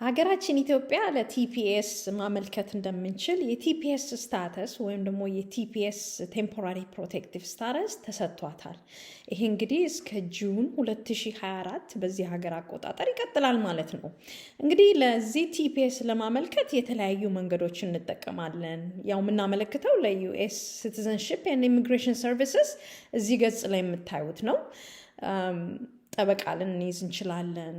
ሀገራችን ኢትዮጵያ ለቲፒኤስ ማመልከት እንደምንችል የቲፒኤስ ስታተስ ወይም ደግሞ የቲፒኤስ ቴምፖራሪ ፕሮቴክቲቭ ስታተስ ተሰጥቷታል። ይሄ እንግዲህ እስከ ጁን 2024 በዚህ ሀገር አቆጣጠር ይቀጥላል ማለት ነው። እንግዲህ ለዚህ ቲፒኤስ ለማመልከት የተለያዩ መንገዶች እንጠቀማለን። ያው የምናመለክተው ለዩኤስ ሲቲዘንሺፕ ኤንድ ኢሚግሬሽን ሰርቪስስ እዚህ ገጽ ላይ የምታዩት ነው። ጠበቃ ልንይዝ እንችላለን።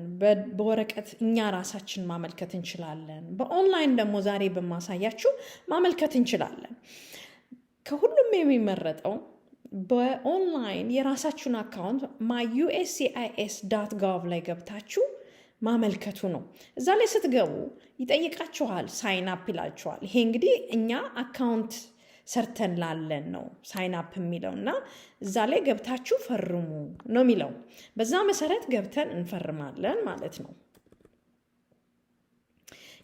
በወረቀት እኛ ራሳችን ማመልከት እንችላለን። በኦንላይን ደግሞ ዛሬ በማሳያችሁ ማመልከት እንችላለን። ከሁሉም የሚመረጠው በኦንላይን የራሳችሁን አካውንት myuscis.gov ላይ ገብታችሁ ማመልከቱ ነው። እዛ ላይ ስትገቡ ይጠይቃችኋል፣ ሳይን አፕ ይላችኋል። ይሄ እንግዲህ እኛ አካውንት ሰርተን ላለን ነው ሳይን አፕ የሚለው እና እዛ ላይ ገብታችሁ ፈርሙ ነው የሚለው። በዛ መሰረት ገብተን እንፈርማለን ማለት ነው።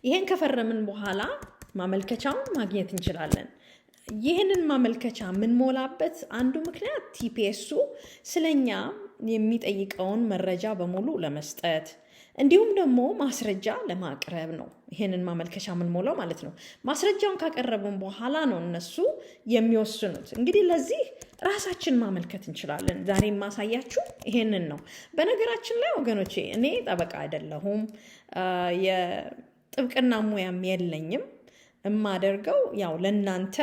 ይሄን ከፈረምን በኋላ ማመልከቻውን ማግኘት እንችላለን። ይህንን ማመልከቻ የምንሞላበት አንዱ ምክንያት ቲፒኤሱ ስለኛ የሚጠይቀውን መረጃ በሙሉ ለመስጠት እንዲሁም ደግሞ ማስረጃ ለማቅረብ ነው። ይሄንን ማመልከቻ የምንሞላው ማለት ነው። ማስረጃውን ካቀረብን በኋላ ነው እነሱ የሚወስኑት። እንግዲህ ለዚህ ራሳችን ማመልከት እንችላለን። ዛሬ የማሳያችሁ ይሄንን ነው። በነገራችን ላይ ወገኖቼ እኔ ጠበቃ አይደለሁም፣ የጥብቅና ሙያም የለኝም። የማደርገው ያው ለእናንተ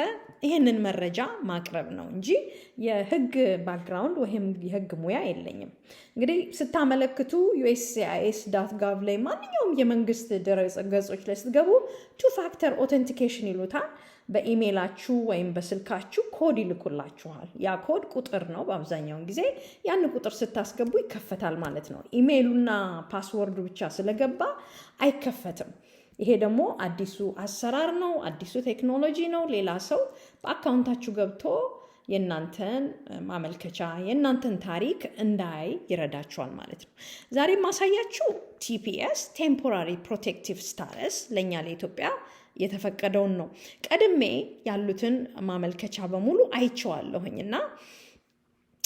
ይሄንን መረጃ ማቅረብ ነው እንጂ የህግ ባክግራውንድ ወይም የህግ ሙያ የለኝም። እንግዲህ ስታመለክቱ USCIS.gov ላይ ማንኛውም የመንግስት ገጾች ላይ ስትገቡ ቱ ፋክተር ኦተንቲኬሽን ይሉታል። በኢሜይላችሁ ወይም በስልካችሁ ኮድ ይልኩላችኋል። ያ ኮድ ቁጥር ነው። በአብዛኛውን ጊዜ ያን ቁጥር ስታስገቡ ይከፈታል ማለት ነው። ኢሜይሉና ፓስወርዱ ብቻ ስለገባ አይከፈትም። ይሄ ደግሞ አዲሱ አሰራር ነው፣ አዲሱ ቴክኖሎጂ ነው። ሌላ ሰው በአካውንታችሁ ገብቶ የእናንተን ማመልከቻ የእናንተን ታሪክ እንዳይ ይረዳችኋል ማለት ነው። ዛሬ ማሳያችሁ ቲፒኤስ ቴምፖራሪ ፕሮቴክቲቭ ስታተስ ለእኛ ለኢትዮጵያ የተፈቀደውን ነው። ቀድሜ ያሉትን ማመልከቻ በሙሉ አይቼዋለሁኝ እና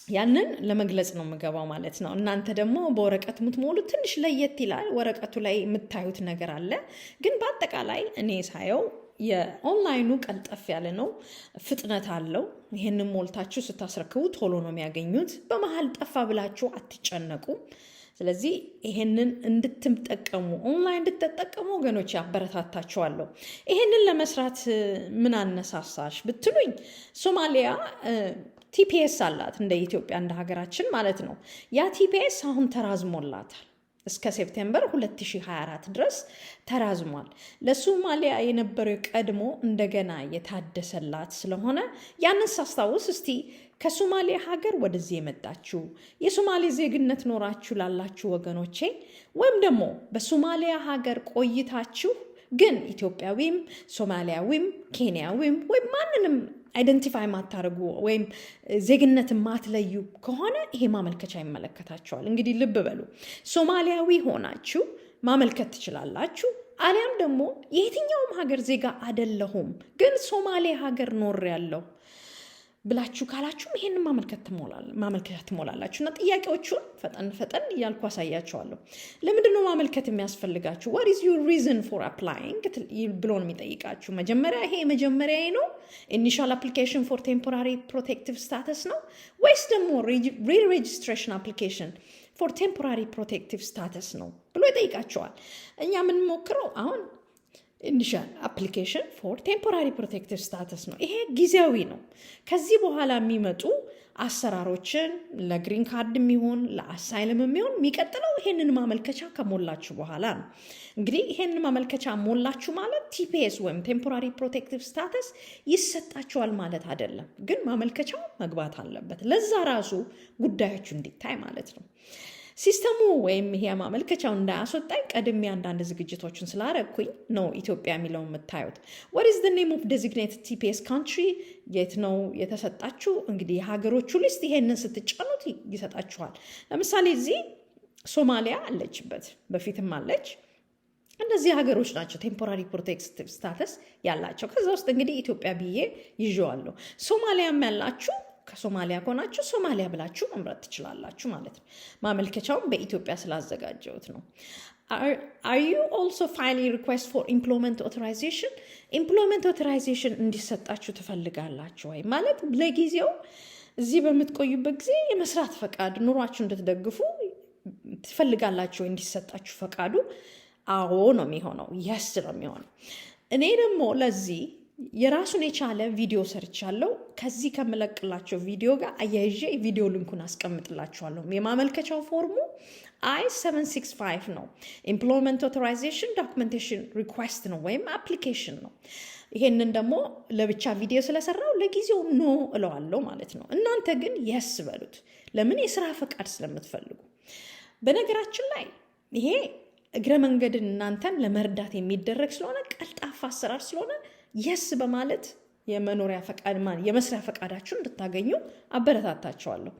ያንን ለመግለጽ ነው የምገባው ማለት ነው። እናንተ ደግሞ በወረቀት የምትሞሉ ትንሽ ለየት ይላል። ወረቀቱ ላይ የምታዩት ነገር አለ። ግን በአጠቃላይ እኔ ሳየው የኦንላይኑ ቀልጠፍ ያለ ነው፣ ፍጥነት አለው። ይሄንን ሞልታችሁ ስታስረክቡ ቶሎ ነው የሚያገኙት። በመሀል ጠፋ ብላችሁ አትጨነቁም። ስለዚህ ይሄንን እንድትጠቀሙ ኦንላይን እንድትጠቀሙ ወገኖች ያበረታታችኋለሁ። ይሄንን ለመስራት ምን አነሳሳሽ ብትሉኝ ሶማሊያ ቲፒኤስ አላት እንደ ኢትዮጵያ እንደ ሀገራችን ማለት ነው። ያ ቲፒኤስ አሁን ተራዝሞላታል እስከ ሴፕቴምበር 2024 ድረስ ተራዝሟል። ለሶማሊያ የነበረው ቀድሞ እንደገና የታደሰላት ስለሆነ ያንን ሳስታውስ እስቲ ከሶማሊያ ሀገር ወደዚህ የመጣችሁ የሶማሌ ዜግነት ኖራችሁ ላላችሁ ወገኖቼ ወይም ደግሞ በሶማሊያ ሀገር ቆይታችሁ ግን ኢትዮጵያዊም ሶማሊያዊም ኬንያዊም ወይም ማንንም አይደንቲፋይ ማታደርጉ ወይም ዜግነት ማትለዩ ከሆነ ይሄ ማመልከቻ ይመለከታቸዋል። እንግዲህ ልብ በሉ፣ ሶማሊያዊ ሆናችሁ ማመልከት ትችላላችሁ። አሊያም ደግሞ የየትኛውም ሀገር ዜጋ አይደለሁም ግን ሶማሌ ሀገር ኖር ያለው ብላችሁ ካላችሁም ይሄንን ማመልከቻ ትሞላላችሁ እና ጥያቄዎቹን ፈጠን እያልኩ አሳያቸዋለሁ። ለምንድነው ማመልከት የሚያስፈልጋችሁ? what is your reason for applying ብሎ ነው የሚጠይቃችሁ። መጀመሪያ ይሄ መጀመሪያ ነው initial application for temporary protective status ነው ወይስ ደግሞ re-registration application for temporary protective status ነው ብሎ ይጠይቃቸዋል። እኛ የምንሞክረው አሁን ኢኒሻል አፕሊኬሽን ፎር ቴምፖራሪ ፕሮቴክቲቭ ስታተስ ነው። ይሄ ጊዜያዊ ነው። ከዚህ በኋላ የሚመጡ አሰራሮችን ለግሪን ካርድ የሚሆን ለአሳይለም የሚሆን የሚቀጥለው ይሄንን ማመልከቻ ከሞላችሁ በኋላ ነው። እንግዲህ ይሄንን ማመልከቻ ሞላችሁ ማለት ቲፒኤስ ወይም ቴምፖራሪ ፕሮቴክቲቭ ስታተስ ይሰጣችኋል ማለት አይደለም። ግን ማመልከቻው መግባት አለበት። ለዛ ራሱ ጉዳዮቹ እንዲታይ ማለት ነው። ሲስተሙ ወይም ይሄ ማመልከቻው እንዳያስወጣኝ ቀድሜ አንዳንድ ዝግጅቶችን ስላረኩኝ ነው ኢትዮጵያ የሚለው የምታዩት። what is the name of designated TPS country የት ነው የተሰጣችሁ? እንግዲህ የሀገሮቹ ሊስት ይሄንን ስትጫኑት ይሰጣችኋል። ለምሳሌ እዚህ ሶማሊያ አለችበት፣ በፊትም አለች። እነዚህ ሀገሮች ናቸው ቴምፖራሪ ፕሮቴክቲቭ ስታተስ ያላቸው። ከዛ ውስጥ እንግዲህ ኢትዮጵያ ብዬ ይዤዋለሁ። ሶማሊያም ያላችሁ ከሶማሊያ ከሆናችሁ ሶማሊያ ብላችሁ መምረጥ ትችላላችሁ ማለት ነው። ማመልከቻውን በኢትዮጵያ ስላዘጋጀሁት ነው። are you also filing request for employment authorization? employment authorization እንዲሰጣችሁ ትፈልጋላችሁ ወይ? ማለት ለጊዜው እዚህ በምትቆዩበት ጊዜ የመስራት ፈቃድ ኑሯችሁ እንድትደግፉ ትፈልጋላችሁ እንዲሰጣችሁ ፈቃዱ? አዎ ነው የሚሆነው። yes ነው የሚሆነው። እኔ ደግሞ ለዚህ የራሱን የቻለ ቪዲዮ ሰርቻለሁ። ከዚህ ከምለቅላቸው ቪዲዮ ጋር አያይዤ ቪዲዮ ሊንኩን አስቀምጥላችኋለሁ። የማመልከቻው ፎርሙ I-765 ነው። ኤምፕሎይመንት ኦቶራይዜሽን ዶክመንቴሽን ሪኩዌስት ነው ወይም አፕሊኬሽን ነው። ይሄንን ደግሞ ለብቻ ቪዲዮ ስለሰራው ለጊዜው ኖ እለዋለሁ ማለት ነው። እናንተ ግን የስ በሉት። ለምን? የስራ ፈቃድ ስለምትፈልጉ። በነገራችን ላይ ይሄ እግረ መንገድን እናንተን ለመርዳት የሚደረግ ስለሆነ ቀልጣፋ አሰራር ስለሆነ የስ በማለት የመኖሪያ ፈቃድ የመስሪያ ፈቃዳችሁን እንድታገኙ አበረታታችኋለሁ።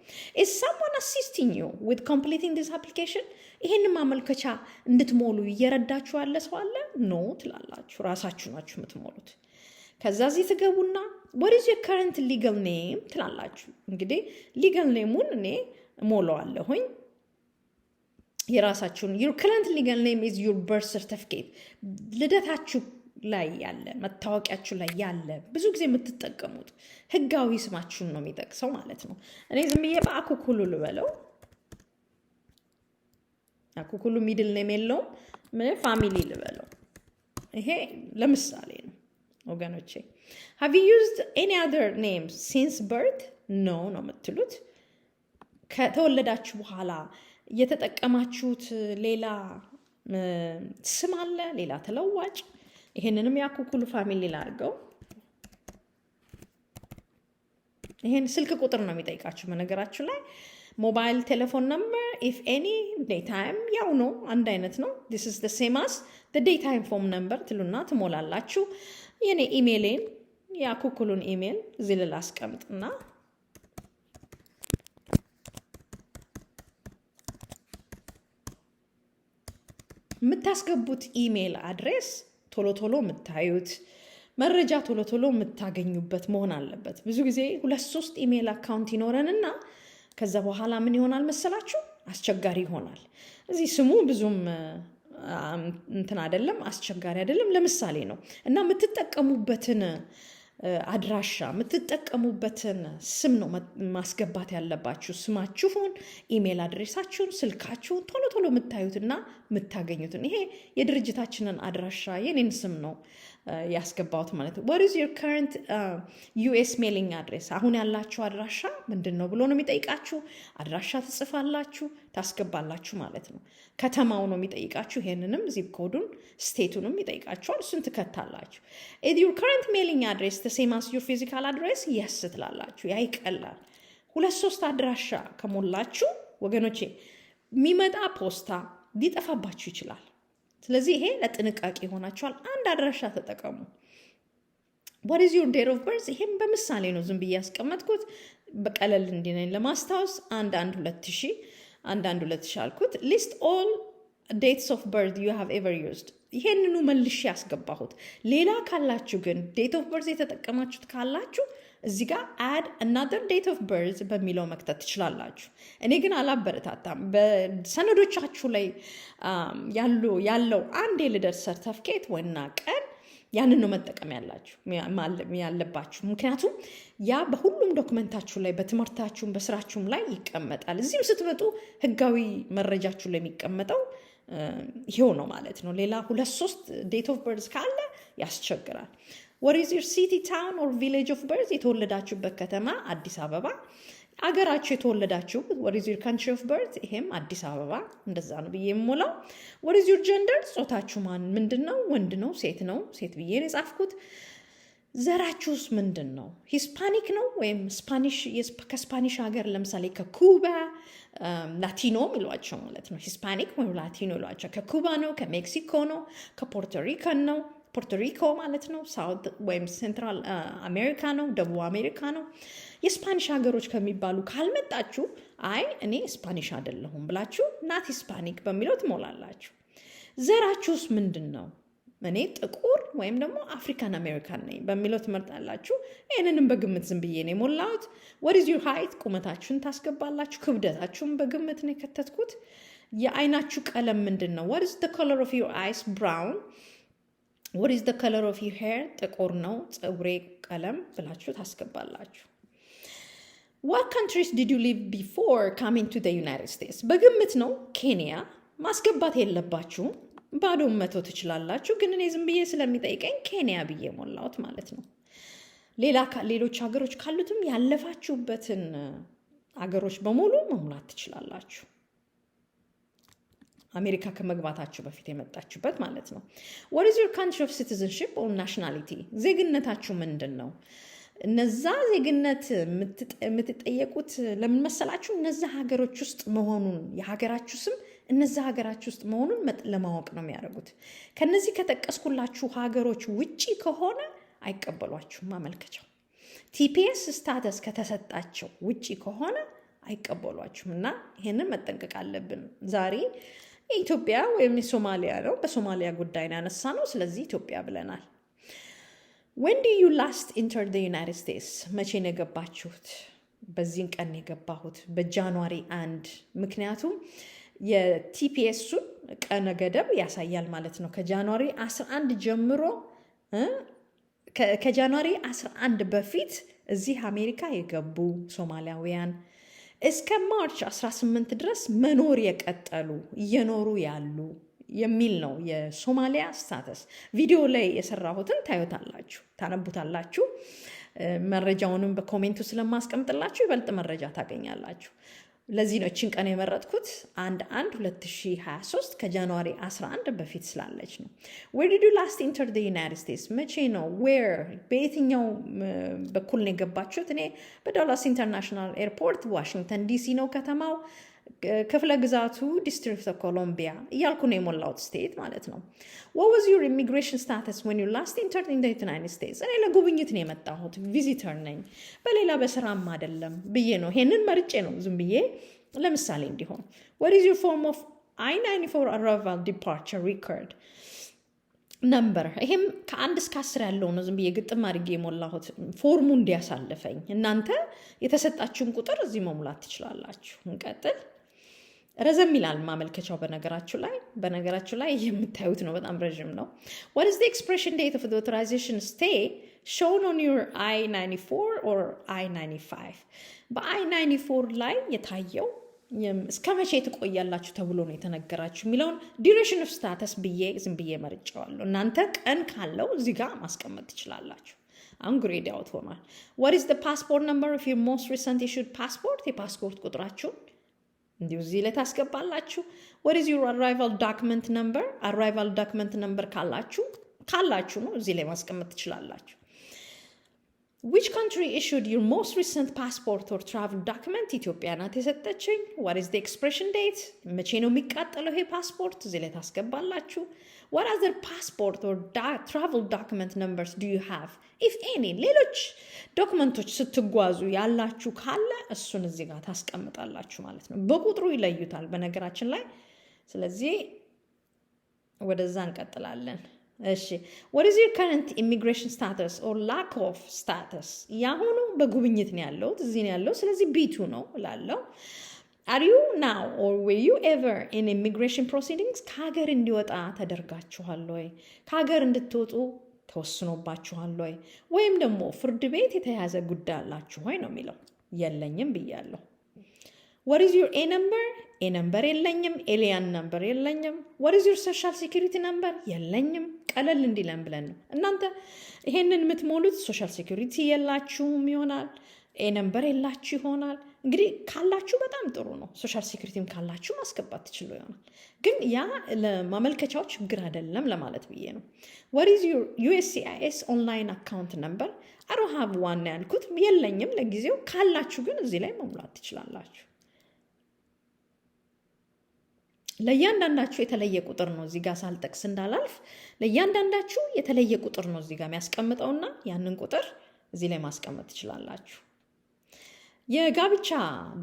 is someone assisting you with completing this application? ይሄንን ማመልከቻ እንድትሞሉ እየረዳችሁ ያለ ሰው አለ? ኖ ትላላችሁ። ራሳችሁ ናችሁ የምትሞሉት። ከዛ እዚህ ትገቡና what is your current legal name ትላላችሁ። እንግዲህ legal name-ን እኔ እሞላዋለሁኝ። የራሳችሁን your current legal name is your birth certificate ልደታችሁ ላይ ያለ መታወቂያችሁ ላይ ያለ ብዙ ጊዜ የምትጠቀሙት ህጋዊ ስማችሁን ነው የሚጠቅሰው ማለት ነው። እኔ ዝም ብዬ በአኩኩሉ ልበለው። አኩኩሉ ሚድል ኔም የለውም። ምን ፋሚሊ ልበለው። ይሄ ለምሳሌ ነው ወገኖቼ። have you used any other names since birth? no ነው የምትሉት። ከተወለዳችሁ በኋላ የተጠቀማችሁት ሌላ ስም አለ? ሌላ ተለዋጭ? ይሄንንም ያኩኩሉ ፋሚሊ ላድርገው። ይሄን ስልክ ቁጥር ነው የሚጠይቃችሁ። በነገራችሁ ላይ ሞባይል ቴሌፎን ነምበር if any daytime ያው ነው፣ አንድ አይነት ነው። this is the same as the daytime phone number ትሉና ትሞላላችሁ። የኔ ኢሜይሌን ያኩኩሉን ኢሜይል እዚህ ላስቀምጥና የምታስገቡት ኢሜይል አድሬስ ቶሎ ቶሎ የምታዩት መረጃ ቶሎ ቶሎ የምታገኙበት መሆን አለበት። ብዙ ጊዜ 2-3 ኢሜይል አካውንት ይኖረንና ከዛ በኋላ ምን ይሆናል መሰላችሁ? አስቸጋሪ ይሆናል። እዚህ ስሙ ብዙም እንትን አይደለም፣ አስቸጋሪ አይደለም። ለምሳሌ ነው እና የምትጠቀሙበትን አድራሻ የምትጠቀሙበትን ስም ነው ማስገባት ያለባችሁ። ስማችሁን፣ ኢሜይል አድሬሳችሁን፣ ስልካችሁን ቶሎ ቶሎ የምታዩትና የምታገኙትን። ይሄ የድርጅታችንን አድራሻ የኔን ስም ነው ያስገባሁት ማለት ነው። what is your current US mailing address? አሁን ያላችሁ አድራሻ ምንድን ነው ብሎ ነው የሚጠይቃችሁ። አድራሻ ትጽፋላችሁ፣ ታስገባላችሁ ማለት ነው። ከተማው ነው የሚጠይቃችሁ። ይሄንንም ዚፕ ኮዱን ስቴቱንም ይጠይቃችኋል። እሱን ትከታላችሁ። is your current mailing address the same as your physical address? yes ትላላችሁ። ያ ይቀላል። 2-3 አድራሻ ከሞላችሁ ወገኖቼ የሚመጣ ፖስታ ሊጠፋባችሁ ይችላል። ስለዚህ ይሄ ለጥንቃቄ ሆናችኋል። አንድ አድራሻ ተጠቀሙ። what is your date of birth? ይሄም በምሳሌ ነው ዝም ብዬ ያስቀመጥኩት በቀለል እንዲነኝ ለማስታወስ። 1/2000 አልኩት። list all dates of birth you have ever used። ይሄንኑ መልሼ ያስገባሁት። ሌላ ካላችሁ ግን date of birth የተጠቀማችሁት ካላችሁ እዚህ ጋር add another date of birth በሚለው መክተት ትችላላችሁ። እኔ ግን አላበረታታም። በሰነዶቻችሁ ላይ ያለው አንድ የልደት ሰርተፍኬት ወይና ቀን ያንን ነው መጠቀም ያለባችሁ። ምክንያቱም ያ በሁሉም ዶክመንታችሁ ላይ በትምህርታችሁም በስራችሁም ላይ ይቀመጣል። እዚህም ስትመጡ ህጋዊ መረጃችሁ ላይ የሚቀመጠው ይሄው ነው ማለት ነው። ሌላ 2-3 date of birth ካለ ያስቸግራል። what is your city, town or village of birth? የተወለዳችሁበት ከተማ አዲስ አበባ። አገራችሁ የተወለዳችሁበት what is your country of birth? ይሄም አዲስ አበባ። እንደዛ ነው ብዬ የምሞላው። what is your gender? ጾታችሁ ምንድነው? ወንድ ነው ሴት ነው? ሴት ብዬ ነው የጻፍኩት። ዘራችሁስ ምንድን ነው? ሂስፓኒክ ነው ወይም ስፓኒሽ? ከስፓኒሽ ሀገር ለምሳሌ ከኩባ ላቲኖ ይሏቸው ማለት ነው። ሂስፓኒክ ወይም ላቲኖ ይሏቸው። ከኩባ ነው? ከሜክሲኮ ነው? ከፖርቶሪካን ነው? ፖርቶሪኮ ማለት ነው። ሳውት ወይም ሴንትራል አሜሪካ ነው? ደቡብ አሜሪካ ነው? የስፓኒሽ ሀገሮች ከሚባሉ ካልመጣችሁ አይ እኔ ስፓኒሽ አይደለሁም ብላችሁ ናት ሂስፓኒክ በሚለው ትሞላላችሁ። ዘራችሁስ ምንድን ነው? እኔ ጥቁር ወይም ደግሞ አፍሪካን አሜሪካን ነኝ በሚለው ትመርጣላችሁ። ይህንንም በግምት ዝም ብዬ ነው የሞላሁት። what is your height? ቁመታችሁን ታስገባላችሁ። ክብደታችሁን በግምት ነው የከተትኩት። የአይናችሁ ቀለም ምንድን ነው? what is the color of your eyes? brown. what is the color of your hair? ጥቁር ነው ፀጉሬ ቀለም ብላችሁ ታስገባላችሁ። what countries did you live before coming to the United States? በግምት ነው ኬንያ ማስገባት የለባችሁም። ባዶ መተው ትችላላችሁ። ግን እኔ ዝም ብዬ ስለሚጠይቀኝ ኬንያ ብዬ ሞላሁት ማለት ነው። ሌሎች ሀገሮች ካሉትም ያለፋችሁበትን ሀገሮች በሙሉ መሙላት ትችላላችሁ። አሜሪካ ከመግባታችሁ በፊት የመጣችሁበት ማለት ነው። what is your country of citizenship or nationality? ዜግነታችሁ ምንድን ነው? እነዛ ዜግነት የምትጠየቁት ለምን መሰላችሁ? እነዛ ሀገሮች ውስጥ መሆኑን የሀገራችሁ ስም እነዛ ሀገራችሁ ውስጥ መሆኑን ለማወቅ ነው የሚያደርጉት። ከነዚህ ከጠቀስኩላችሁ ሀገሮች ውጪ ከሆነ አይቀበሏችሁም ማመልከቻው። ቲፒኤስ ስታተስ ከተሰጣቸው ውጪ ከሆነ አይቀበሏችሁም እና ይሄንን መጠንቀቅ አለብን። ዛሬ የኢትዮጵያ ወይም የሶማሊያ ነው፣ በሶማሊያ ጉዳይ ነው ያነሳ ነው። ስለዚህ ኢትዮጵያ ብለናል። when do you last enter the United States? መቼ ነው የገባችሁት? በዚህን ቀን የገባሁት በጃንዋሪ 1። ምክንያቱም የቲፒኤሱን ቀነ ገደብ ያሳያል ማለት ነው። ከጃንዋሪ 11 ጀምሮ ከጃንዋሪ 11 በፊት እዚህ አሜሪካ የገቡ ሶማሊያውያን እስከ ማርች 18 ድረስ መኖር የቀጠሉ እየኖሩ ያሉ የሚል ነው የሶማሊያ ስታተስ። ቪዲዮ ላይ የሰራሁትን ታዩታላችሁ፣ ታነቡታላችሁ። መረጃውንም በኮሜንቱ ስለማስቀምጥላችሁ ይበልጥ መረጃ ታገኛላችሁ። ለዚህ ነው እችን ቀን የመረጥኩት 1/1/2023 ከጃንዋሪ 11 በፊት ስላለች ነው። where did you last enter the United States? መቼ ነው? where በየትኛው በኩል ነው የገባችሁት? እኔ በዳላስ ኢንተርናሽናል ኤርፖርት ዋሽንግተን ዲሲ ነው ከተማው፣ ክፍለ ግዛቱ ዲስትሪክት ኦፍ ኮሎምቢያ እያልኩ ነው የሞላሁት ስቴት ማለት ነው። what was your immigration status when you last entered in the United States? እኔ ለጉብኝት ነው የመጣሁት፣ ቪዚተር ነኝ፣ በሌላ በስራም አይደለም ብዬ ነው ይሄንን መርጬ ነው ዝም ብዬ ለምሳሌ እንዲሆን። what is your form of I-94 arrival departure record ነምበር? ይሄም ከ1 እስከ 10 ያለው ነው ዝም ብዬ ግጥም አድርጌ የሞላሁት ፎርሙ እንዲያሳልፈኝ። እናንተ የተሰጣችሁን ቁጥር እዚህ መሙላት ትችላላችሁ። እንቀጥል። ረዘም ይላል ማመልከቻው በነገራችሁ ላይ የምታዩት ነው፣ በጣም ረዥም ነው። what is the expiration date of the authorization stay shown on your I-94 or I-95? በI-94 ላይ የታየው እስከ መቼ ትቆያላችሁ ተብሎ ነው የተነገራችሁ የሚለውን ዱሬሽን ኦፍ ስታተስ ብዬ ዝም ብዬ መርጫዋለሁ። እናንተ ቀን ካለው እዚህ ጋር ማስቀመጥ ትችላላችሁ። አሁን ግሬድ አውት ሆኗል። what is the passport number of your most recent issued passport? የፓስፖርት ቁጥራችሁን እንዲሁ እዚህ ላይ ታስገባላችሁ። what is your arrival document number? arrival document number ካላችሁ ነው እዚህ ላይ ማስቀመጥ ትችላላችሁ። which country issued your most recent passport or travel document? ኢትዮጵያ ናት የሰጠችኝ። what is the expiration date? መቼ ነው የሚቃጠለው ይሄ ፓስፖርት? እዚህ ላይ ታስገባላችሁ። what other passport or travel document numbers do you have if any? ሌሎች ዶክመንቶች ስትጓዙ ያላችሁ ካለ እሱን እዚህ ጋር ታስቀምጣላችሁ ማለት ነው። በቁጥሩ ይለዩታል በነገራችን ላይ። ስለዚህ ወደዛ እንቀጥላለን። እሺ what is your current immigration status or lack of status? ያሁኑ በጉብኝት ነው ያለው፣ እዚህ ነው ያለው። ስለዚህ ቢቱ ነው እላለሁ። are you now or were you ever in immigration proceedings? ከሀገር እንዲወጣ ተደርጋችኋል ወይ? ከሀገር እንድትወጡ ተወስኖባችኋል ወይ? ወይም ደግሞ ፍርድ ቤት የተያዘ ጉዳይ አላችሁ ወይ ነው የሚለው። የለኝም ብያለሁ። what is your A number? A number የለኝም። ኤሊያን ነምበር የለኝም። what is your social security number? የለኝም። ቀለል እንዲለን ብለን ነው። እናንተ ይሄንን የምትሞሉት ሶሻል ሴኩሪቲ የላችሁም ይሆናል፣ ኤ ነምበር የላችሁ ይሆናል። እንግዲህ ካላችሁ በጣም ጥሩ ነው። ሶሻል ሴኩሪቲም ካላችሁ ማስገባት ትችሉ ይሆናል። ግን ያ ለማመልከቻው ችግር አይደለም ለማለት ብዬ ነው። what is your USCIS online account number? I don't have one ያልኩት የለኝም ለጊዜው። ካላችሁ ግን እዚህ ላይ መሙላት ትችላላችሁ። ለእያንዳንዳችሁ የተለየ ቁጥር ነው እዚህ ጋር ሳልጠቅስ እንዳላልፍ፣ ለእያንዳንዳችሁ የተለየ ቁጥር ነው እዚህ ጋር የሚያስቀምጠውና ያንን ቁጥር እዚህ ላይ ማስቀመጥ ትችላላችሁ። የጋብቻ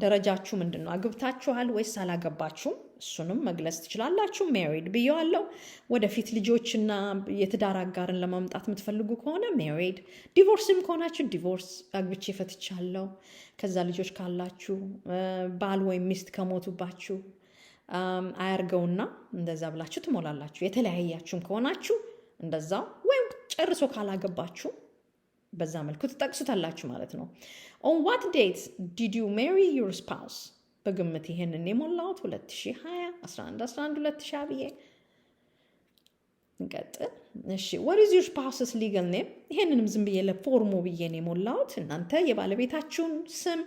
ደረጃችሁ ምንድን ነው? አግብታችኋል ወይስ አላገባችሁም? እሱንም መግለጽ ትችላላችሁ። ሜሪድ ብየዋለሁ። ወደፊት ልጆችና የትዳር አጋርን ለማምጣት የምትፈልጉ ከሆነ ሜሪድ፣ ዲቮርስም ከሆናችሁ ዲቮርስ፣ አግብቼ ፈትቻለሁ። ከዛ ልጆች ካላችሁ ባል ወይም ሚስት ከሞቱባችሁ አያርገውና እንደዛ ብላችሁ ትሞላላችሁ። የተለያያችሁም ከሆናችሁ እንደዛው፣ ወይም ጨርሶ ካላገባችሁ በዛ መልኩ ትጠቅሱታላችሁ ማለት ነው። on what date did you marry your spouse? በግምት ይሄንን የሞላሁት 2020 11/11/2020 ብዬ እንቀጥል። እሺ what is your spouse's legal name? ይሄንንም ዝም ብዬ ለፎርሙ ብዬ ነው የሞላሁት። እናንተ የባለቤታችሁን ስም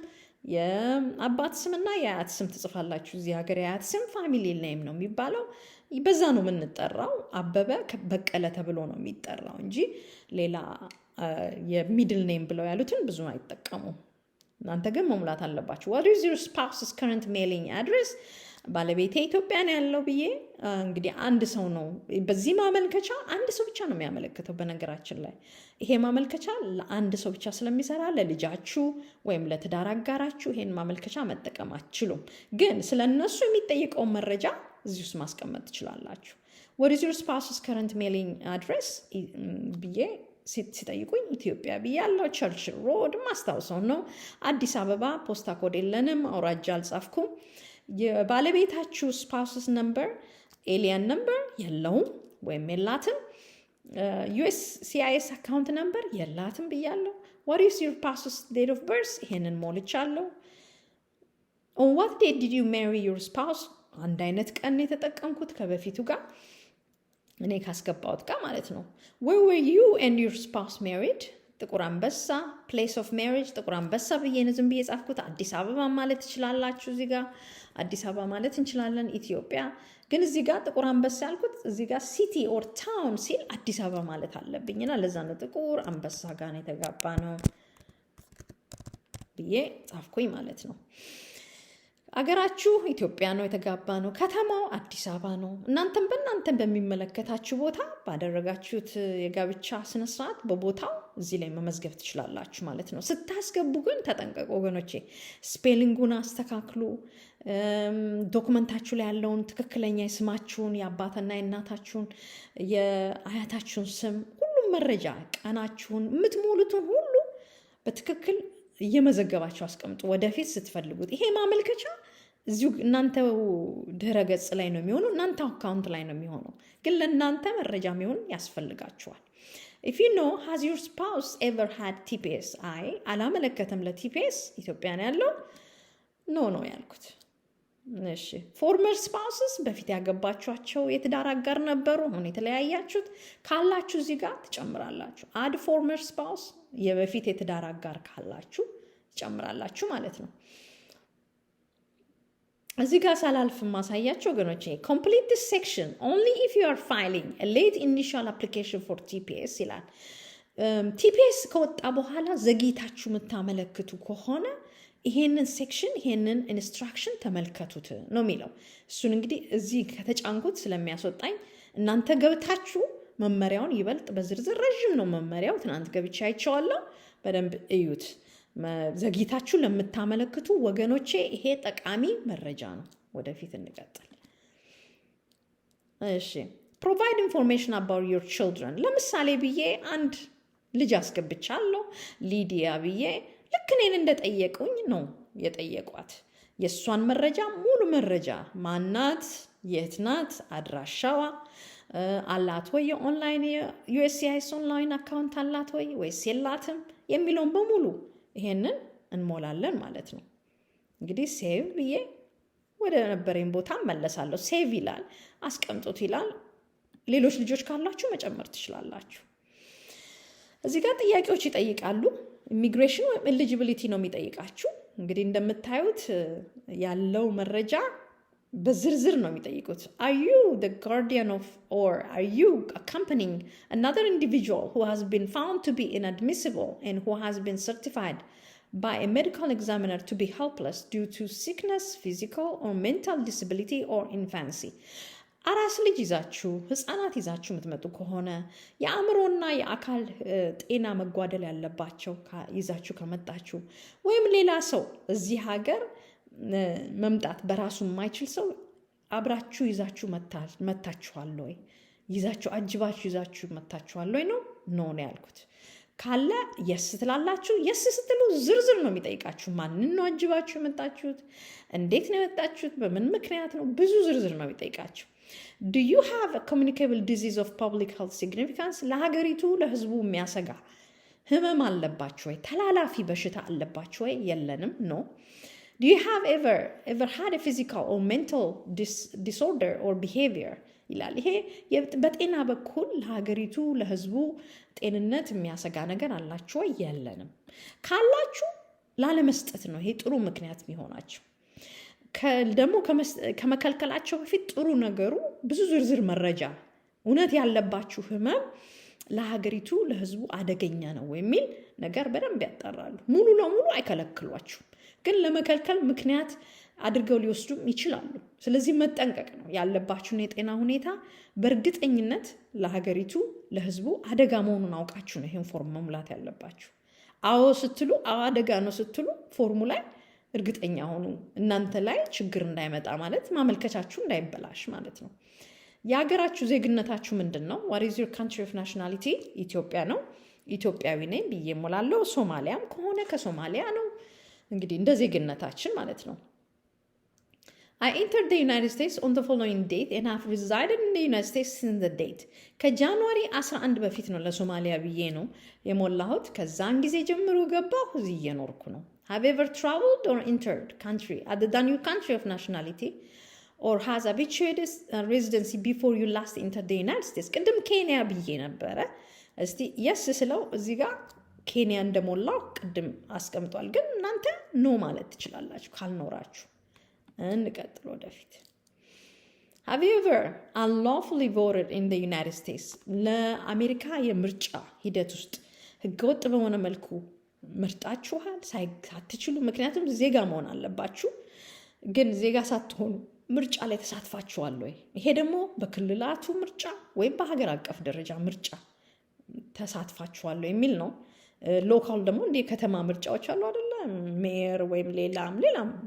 የአባት ስምና የአያት ስም ትጽፋላችሁ። እዚህ ሀገር የአያት ስም ፋሚሊ ኔም ነው የሚባለው። በዛ ነው የምንጠራው። አበበ በቀለ ተብሎ ነው የሚጠራው እንጂ ሌላ የሚድል ኔም ብለው ያሉትን ብዙ አይጠቀሙም። እናንተ ግን መሙላት አለባችሁ። what is your spouse's current mailing address? ባለቤቴ ኢትዮጵያ ነው ያለው ብዬ እንግዲህ አንድ ሰው ነው በዚህ ማመልከቻ አንድ ሰው ብቻ ነው የሚያመለክተው። በነገራችን ላይ ይሄ ማመልከቻ ለአንድ ሰው ብቻ ስለሚሰራ ለልጃችሁ ወይም ለትዳር አጋራችሁ ይሄን ማመልከቻ መጠቀም አትችሉም። ግን ስለነሱ የሚጠየቀውን መረጃ እዚህ ውስጥ ማስቀመጥ ትችላላችሁ። what is your spouse's current mailing address ብዬ ሲጠይቁኝ ኢትዮጵያ ብያለሁ። ቸርች ሮድ ማስታውሰው ነው። አዲስ አበባ ፖስታ ኮድ የለንም፣ አውራጃ አልጻፍኩም። የባለቤታችሁ ስፓውስስ ነምበር ኤሊያን ነምበር የለውም ወይም የላትም። USCIS አካውንት ነምበር የላትም ብያለሁ። what is your spouse's date of birth? ይሄንን ሞልቻለሁ። on what date did you marry your spouse? አንድ አይነት ቀን የተጠቀምኩት ከበፊቱ ጋር እኔ ካስገባሁት ጋር ማለት ነው። where were you and your spouse married? ጥቁር አንበሳ place of marriage ጥቁር አንበሳ ብዬ ነው ዝም ብዬ ጻፍኩት። አዲስ አበባ ማለት ትችላላችሁ። እዚህ ጋር አዲስ አበባ ማለት እንችላለን። ኢትዮጵያ ግን እዚህ ጋር ጥቁር አንበሳ ያልኩት እዚህ ጋር ሲቲ ኦር ታውን ሲል አዲስ አበባ ማለት አለብኝና ለዛ ነው ጥቁር አንበሳ ጋር ነው የተጋባ ነው ብዬ ጻፍኩኝ ማለት ነው። አገራችሁ ኢትዮጵያ ነው የተጋባ ነው። ከተማው አዲስ አበባ ነው። እናንተም በእናንተም በሚመለከታችሁ ቦታ ባደረጋችሁት የጋብቻ ስነስርዓት በቦታው እዚህ ላይ መመዝገብ ትችላላችሁ ማለት ነው። ስታስገቡ ግን ተጠንቀቁ ወገኖቼ። ስፔሊንጉን አስተካክሉ። ዶክመንታችሁ ላይ ያለውን ትክክለኛ የስማችሁን የአባትና የእናታችሁን የአያታችሁን ስም ሁሉም መረጃ ቀናችሁን የምትሞሉትን ሁሉ በትክክል እየመዘገባችሁ አስቀምጡ ወደፊት ስትፈልጉት። ይሄ ማመልከቻ እዚሁ እናንተው ድረ ገጽ ላይ ነው የሚሆነው፣ እናንተ አካውንት ላይ ነው የሚሆነው። ግን ለእናንተ መረጃ የሚሆን ያስፈልጋችኋል። if you know has your spouse ever had TPS? አይ አላመለከተም ለቲፒኤስ ኢትዮጵያ ነው ያለው ነው ያልኩት። እሺ former spouses በፊት ያገባችኋቸው የትዳር አጋር ነበሩ አሁን የተለያያችሁት ካላችሁ እዚህ ጋር ትጨምራላችሁ። add former spouse የበፊት የትዳር አጋር ካላችሁ ትጨምራላችሁ ማለት ነው። እዚህ ጋር ሳላልፍ ማሳያችሁ ወገኖቼ complete this section only if you are filing a late initial application for TPS ይላል። TPS ከወጣ በኋላ ዘግይታችሁ የምታመለክቱ ከሆነ ይሄንን ሴክሽን ይሄንን ኢንስትራክሽን ተመልከቱት ነው የሚለው። እሱን እንግዲህ እዚህ ከተጫንኩት ስለሚያስወጣኝ እናንተ ገብታችሁ መመሪያውን ይበልጥ በዝርዝር ረጅም ነው መመሪያው። ትናንት ገብቻ አይቼዋለሁ። በደንብ እዩት። ዘግይታችሁ ለምታመለክቱ ወገኖቼ ይሄ ጠቃሚ መረጃ ነው። ወደፊት እንቀጥል። እሺ provide information about your children። ለምሳሌ ብዬ አንድ ልጅ አስገብቻለሁ ሊዲያ ብዬ ልክ እኔን እንደጠየቁኝ ነው የጠየቋት። የእሷን መረጃ ሙሉ መረጃ ማናት፣ የት ናት፣ አድራሻዋ አላት ወይ፣ የኦንላይን የዩኤስሲአይኤስ ኦንላይን አካውንት አላት ወይ ወይስ የላትም የሚለውን በሙሉ ይሄንን እንሞላለን ማለት ነው። እንግዲህ ሴቭ ብዬ ወደ ነበረኝ ቦታ መለሳለሁ። ሴቭ ይላል፣ አስቀምጡት ይላል። ሌሎች ልጆች ካላችሁ መጨመር ትችላላችሁ። እዚህ ጋር ጥያቄዎች ይጠይቃሉ። ኢሚግሬሽን ወይም ኤሊጂቢሊቲ ነው የሚጠይቃችሁ። እንግዲህ እንደምታዩት ያለው መረጃ በዝርዝር ነው የሚጠይቁት። are you the guardian of or are you accompanying another individual who has been found to be inadmissible and who has been certified by a medical examiner to be helpless due to sickness, physical or mental disability or infancy? አራስ ልጅ ይዛችሁ ህፃናት ይዛችሁ የምትመጡ ከሆነ የአእምሮና የአካል ጤና መጓደል ያለባቸው ይዛችሁ ከመጣችሁ ወይም ሌላ ሰው እዚህ ሀገር መምጣት በራሱ የማይችል ሰው አብራችሁ ይዛችሁ መታችኋል ወይ? ይዛችሁ አጅባችሁ ይዛችሁ መታችኋል ወይ ነው ያልኩት። ካለ የስ ትላላችሁ። የስ ስትሉ ዝርዝር ነው የሚጠይቃችሁ። ማንን ነው አጅባችሁ የመጣችሁት? እንዴት ነው የመጣችሁት? በምን ምክንያት ነው? ብዙ ዝርዝር ነው የሚጠይቃችሁ። Do you have a communicable disease of public health significance? ለሀገሪቱ ለህዝቡ የሚያሰጋ ህመም አለባችሁ ወይ? ተላላፊ በሽታ አለባችሁ ወይ? የለንም። ኖ። Do you have ever had a physical or mental disorder or behavior? ይላል። ይሄ በጤና በኩል ለሀገሪቱ ለህዝቡ ጤንነት የሚያሰጋ ነገር አላችሁ ወይ? የለንም። ካላችሁ ላለመስጠት ነው ይሄ ጥሩ ምክንያት የሚሆናችሁ። ደግሞ ከመከልከላቸው በፊት ጥሩ ነገሩ ብዙ ዝርዝር መረጃ እውነት ያለባችሁ ህመም ለሀገሪቱ ለህዝቡ አደገኛ ነው የሚል ነገር በደንብ ያጣራሉ። ሙሉ ለሙሉ አይከለክሏችሁም፣ ግን ለመከልከል ምክንያት አድርገው ሊወስዱም ይችላሉ። ስለዚህ መጠንቀቅ ነው ያለባችሁን የጤና ሁኔታ በእርግጠኝነት ለሀገሪቱ ለህዝቡ አደጋ መሆኑን አውቃችሁ ነው ይህን ፎርም መሙላት ያለባችሁ። አዎ ስትሉ አደጋ ነው ስትሉ ፎርሙ ላይ እርግጠኛ ሆኑ። እናንተ ላይ ችግር እንዳይመጣ ማለት ማመልከቻችሁ እንዳይበላሽ ማለት ነው። የሀገራችሁ ዜግነታችሁ ምንድን ነው? what is your country of nationality? ኢትዮጵያ ነው። ኢትዮጵያዊ ነኝ ብዬ ሞላለሁ። ሶማሊያም ከሆነ ከሶማሊያ ነው። እንግዲህ እንደ ዜግነታችን ማለት ነው። I entered the United States on the following date and have resided in the United States since the date. ከጃንዋሪ 11 በፊት ነው ለሶማሊያ ብዬ ነው የሞላሁት። ከዛን ጊዜ ጀምሮ ገባሁ፣ እዚህ እየኖርኩ ነው። Have you ever traveled or entered country other than your country of nationality or has habituated residency before you last entered the United States? ቅድም ኬንያ ብዬ ነበረ። እስቲ የስ ስለው እዚህ ጋር ኬንያ እንደሞላው ቅድም አስቀምጧል። ግን እናንተ ኖ ማለት ትችላላችሁ ካልኖራችሁ። እንቀጥል ወደፊት። Have you ever unlawfully voted in the United States? ለአሜሪካ የምርጫ ሂደት ውስጥ ህገወጥ በሆነ መልኩ መርጣችኋል ሳትችሉ? ምክንያቱም ዜጋ መሆን አለባችሁ። ግን ዜጋ ሳትሆኑ ምርጫ ላይ ተሳትፋችኋል ወይ? ይሄ ደግሞ በክልላቱ ምርጫ ወይም በሀገር አቀፍ ደረጃ ምርጫ ተሳትፋችኋል የሚል ነው። ሎካል ደግሞ እንደ ከተማ ምርጫዎች አሉ አይደለ? ሜየር ወይም ሌላም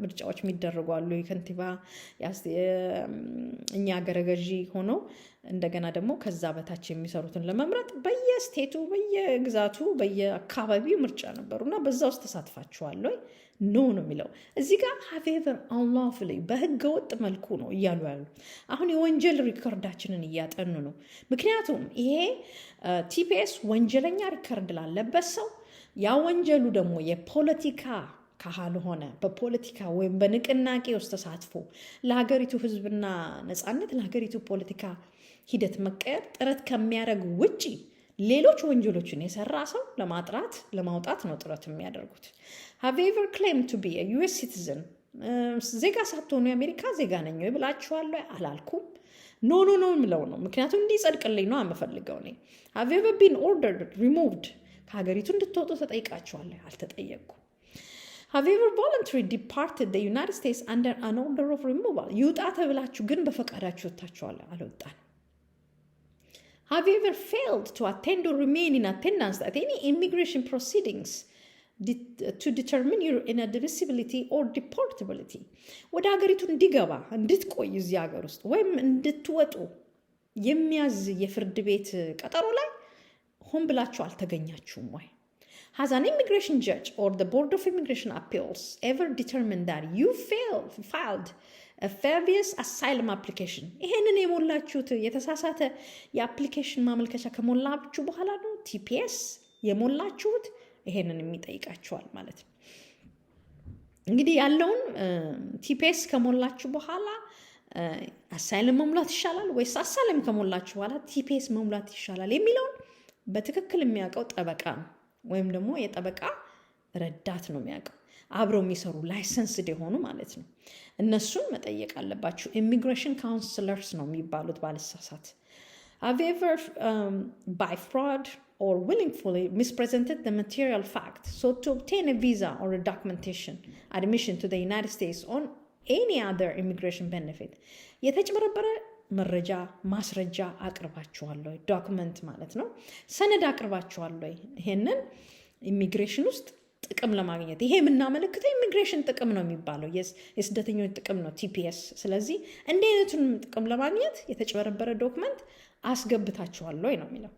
ምርጫዎች የሚደረጉ አሉ። የከንቲባ እኛ ሀገረ ገዢ ሆኖ እንደገና ደግሞ ከዛ በታች የሚሰሩትን ለመምረጥ በየስቴቱ በየግዛቱ በየአካባቢው ምርጫ ነበሩና በዛ ውስጥ ተሳትፋችኋል ወይ? ኖ ነው የሚለው እዚህ ጋር። have ever unlawfully በህገ ወጥ መልኩ ነው እያሉ ያሉ። አሁን የወንጀል ሪከርዳችንን እያጠኑ ነው። ምክንያቱም ይሄ ቲፒኤስ ወንጀለኛ ሪከርድ ላለበት ሰው ያ ወንጀሉ ደግሞ የፖለቲካ ካልሆነ በፖለቲካ ወይም በንቅናቄ ውስጥ ተሳትፎ ለሀገሪቱ ህዝብና ነጻነት ለሀገሪቱ ፖለቲካ ሂደት መቀየር ጥረት ከሚያደርግ ውጪ ሌሎች ወንጀሎችን የሰራ ሰው ለማውጣት ነው ጥረት የሚያደርጉት። have you ever claimed to be a US citizen? ዜጋ ሳትሆኑ የአሜሪካ ዜጋ ነኝ ወይ ብላችኋል? አላልኩም። ኖ የምለው ነው። ምክንያቱም እንዲጸድቅልኝ ነው የምፈልገው እኔ። have you ever been ordered removed? ከሀገሪቱ እንድትወጡ ተጠይቃችኋል? አልተጠየቅኩም። have you ever voluntarily departed the United States under an order of removal? ይውጣ ተብላችሁ ግን በፈቃዳችሁ ወጥታችኋል? አልወጣንም። have you ever failed to attend or remain in attendance at any immigration proceedings to determine your inadmissibility or deportability? ወደ ሀገሪቱ እንድትቆይ እዚህ ሀገር ውስጥ ወይም እንድትወጡ የሚያዝ የፍርድ ቤት ቀጠሮ ላይ ሆን ብላችሁ አልተገኛችሁም ወይ? Has an immigration judge or the Board of Immigration Appeals ever determined that you filed a frivolous asylum application? ይሄንን የሞላችሁት የተሳሳተ የአፕሊኬሽን ማመልከቻ ከሞላችሁ በኋላ ነው ቲፒኤስ የሞላችሁት? ይሄንን የሚጠይቃችኋል ማለት ነው። እንግዲህ ያለውን ቲፒኤስ ከሞላችሁ በኋላ አሳይለም መሙላት ይሻላል ወይስ አሳይለም ከሞላችሁ በኋላ ቲፒኤስ መሙላት ይሻላል የሚለውን በትክክል የሚያውቀው ጠበቃ ነው ወይም ደግሞ የጠበቃ ረዳት ነው የሚያውቀው። አብረው የሚሰሩ ላይሰንስድ የሆኑ ማለት ነው። እነሱን መጠየቅ አለባችሁ። ኢሚግሬሽን ካውንስለርስ ነው የሚባሉት ባልሳሳት። have you ever by fraud or willingly misrepresented the material fact so to obtain a visa or a documentation admission to the United States on any other immigration benefit? የተጭበረበረ መረጃ ማስረጃ አቅርባችኋል ወይ? ዶክመንት ማለት ነው። ሰነድ አቅርባችኋል ወይ? ይሄንን ኢሚግሬሽን ውስጥ ጥቅም ለማግኘት ይሄ የምናመለክተው ኢሚግሬሽን ጥቅም ነው የሚባለው፣ የስደተኞች ጥቅም ነው ቲፒኤስ። ስለዚህ እንዲህ አይነቱን ጥቅም ለማግኘት የተጭበረበረ ዶክመንት አስገብታችኋል ወይ ነው የሚለው።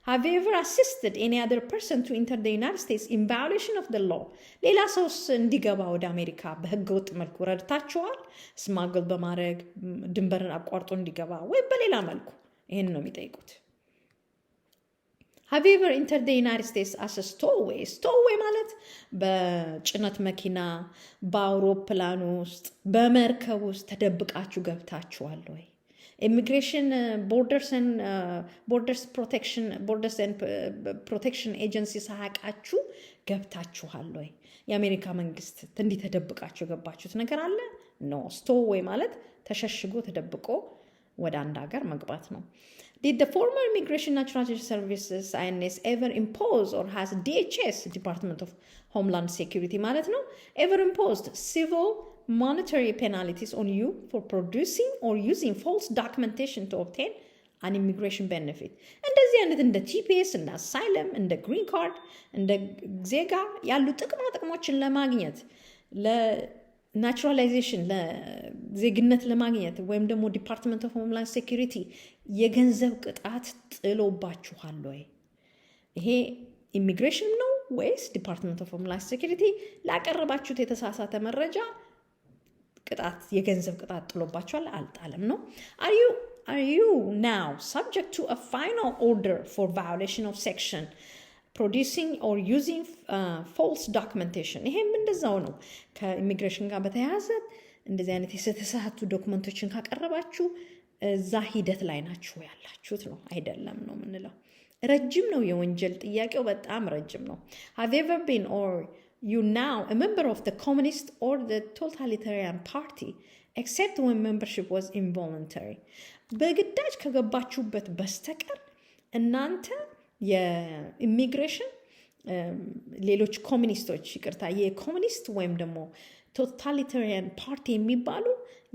have you ever assisted any other person to enter the United States in violation of the law? ሌላ ሰውስ እንዲገባ ወደ አሜሪካ በህገ ወጥ መልኩ ረድታችኋል? ስማግል በማድረግ ድንበርን አቋርጦ እንዲገባ ወይም በሌላ መልኩ? ይሄን ነው የሚጠይቁት። have you ever entered the United States as a stowaway? stowaway ማለት በጭነት መኪና፣ በአውሮፕላን ውስጥ፣ በመርከብ ውስጥ ተደብቃችሁ ገብታችኋል ወይ? ኢሚግሬሽን ቦርደርስ ፕሮቴክሽን ኤጀንሲ ሳያውቃችሁ ገብታችኋል ወይ? የአሜሪካ መንግስት እንዲህ ተደብቃችሁ የገባችሁት ነገር አለ? ኖ። ስቶዌይ ማለት ተሸሽጎ ተደብቆ ወደ አንድ ሀገር መግባት ነው። Did the former Immigration Natural Services INS ever impose or has DHS Department of Homeland Security ማለት ነው ever imposed civil monetary penalties on you for producing or using false documentation to obtain an immigration benefit? እንደዚህ አይነት እንደ ቲፒኤስ እንደ አሳይለም እንደ ግሪን ካርድ እንደ ዜጋ ያሉ ጥቅሞችን ለማግኘት ለናቹራላይዜሽን ለዜግነት ለማግኘት ወይም ደግሞ ዲፓርትመንት ኦፍ ሆምላንድ ሴኩሪቲ የገንዘብ ቅጣት ጥሎባችኋል ወይ? ይሄ ኢሚግሬሽን ነው ወይስ ዲፓርትመንት ኦፍ ሆምላንድ ሴኩሪቲ ላቀረባችሁት የተሳሳተ መረጃ ቅጣት የገንዘብ ቅጣት ጥሎባችኋል? አልጣለም ነው። Are you now subject to a final order for violation of section producing or using false documentation? ይሄም እንደዛው ነው። ከኢሚግሬሽን ጋር በተያያዘ እንደዚህ አይነት የተሳሳቱ ዶክመንቶችን ካቀረባችሁ እዛ ሂደት ላይ ናችሁ ያላችሁት ነው አይደለም ነው የምንለው። ረጅም ነው የወንጀል ጥያቄው፣ በጣም ረጅም ነው። Have you ever been or you now a member of the communist or the totalitarian party except when membership was involuntary? በግዳጅ ከገባችሁበት በስተቀር እናንተ የኢሚግሬሽን ሌሎች ኮሚኒስቶች ይቅርታ የኮሚኒስት ወይም ደግሞ ቶታሊታሪያን ፓርቲ የሚባሉ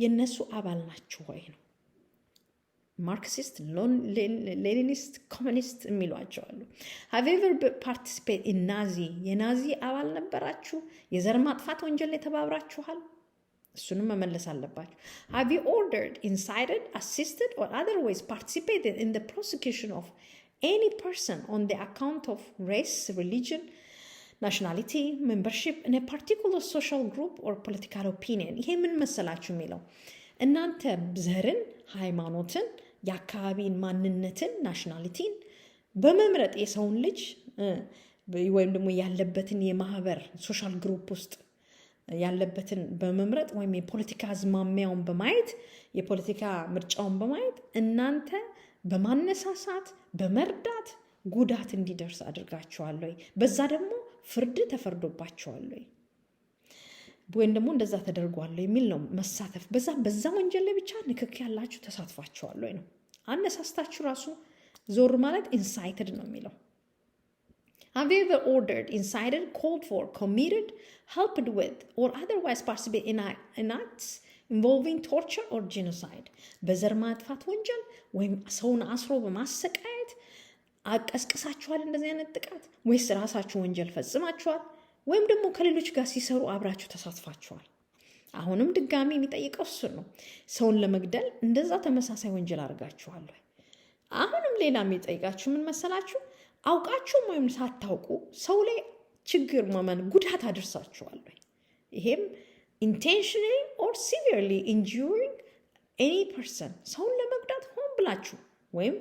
የነሱ አባል ናችሁ ወይ ነው። ማርክሲስት፣ ሌኒኒስት፣ ኮሚኒስት የሚሏቸው አሉ። have you ever participated in ናዚ የናዚ አባል ነበራችሁ? የዘር ማጥፋት ወንጀል ላይ ተባብራችኋል? እሱንም መመለስ አለባችሁ። have you ordered, incited, assisted or otherwise participated in the prosecution of any person on the account of race, religion, nationality, membership in a particular social group or political opinion? ይሄ ምን መሰላችሁ የሚለው እናንተ ዘርን፣ ሃይማኖትን፣ የአካባቢን ማንነትን፣ ናሽናሊቲን በመምረጥ የሰውን ልጅ ወይም ደግሞ ያለበትን የማህበር ሶሻል ግሩፕ ውስጥ ያለበትን በመምረጥ ወይም የፖለቲካ አዝማሚያውን በማየት የፖለቲካ ምርጫውን በማየት እናንተ በማነሳሳት በመርዳት ጉዳት እንዲደርስ አድርጋችኋል ወይ? በዛ ደግሞ ፍርድ ተፈርዶባችኋል ወይ? ወይም ደግሞ እንደዛ ተደርጓል የሚል ነው መሳተፍ። በዛ ወንጀል ላይ ብቻ ንክክ ያላችሁ ተሳትፋችኋል ወይ ነው። አነሳስታችሁ ራሱ ዞር ማለት ኢንሳይትድ ነው የሚለው። Have you ever ordered, incited, called for, committed, helped with, or otherwise participated in acts involving torture or genocide? በዘር ማጥፋት ወንጀል ወይም ሰውን አስሮ በማሰቃየት አቀስቅሳችኋል እንደዚህ አይነት ጥቃት፣ ወይስ ራሳችሁ ወንጀል ፈጽማችኋል? ወይም ደግሞ ከሌሎች ጋር ሲሰሩ አብራችሁ ተሳትፋችኋል? አሁንም ድጋሚ የሚጠይቀው እሱ ነው። ሰውን ለመግደል እንደዛ ተመሳሳይ ወንጀል አድርጋችኋል ወይ? አሁንም ሌላ የሚጠይቃችሁ ምን መሰላችሁ? አውቃችሁም ወይም ሳታውቁ ሰው ላይ ችግር መመን ጉዳት አድርሳችኋል ወይ? ይሄም intentionally or severely injuring any person ሰውን ለመጉዳት ሆን ብላችሁ ወይም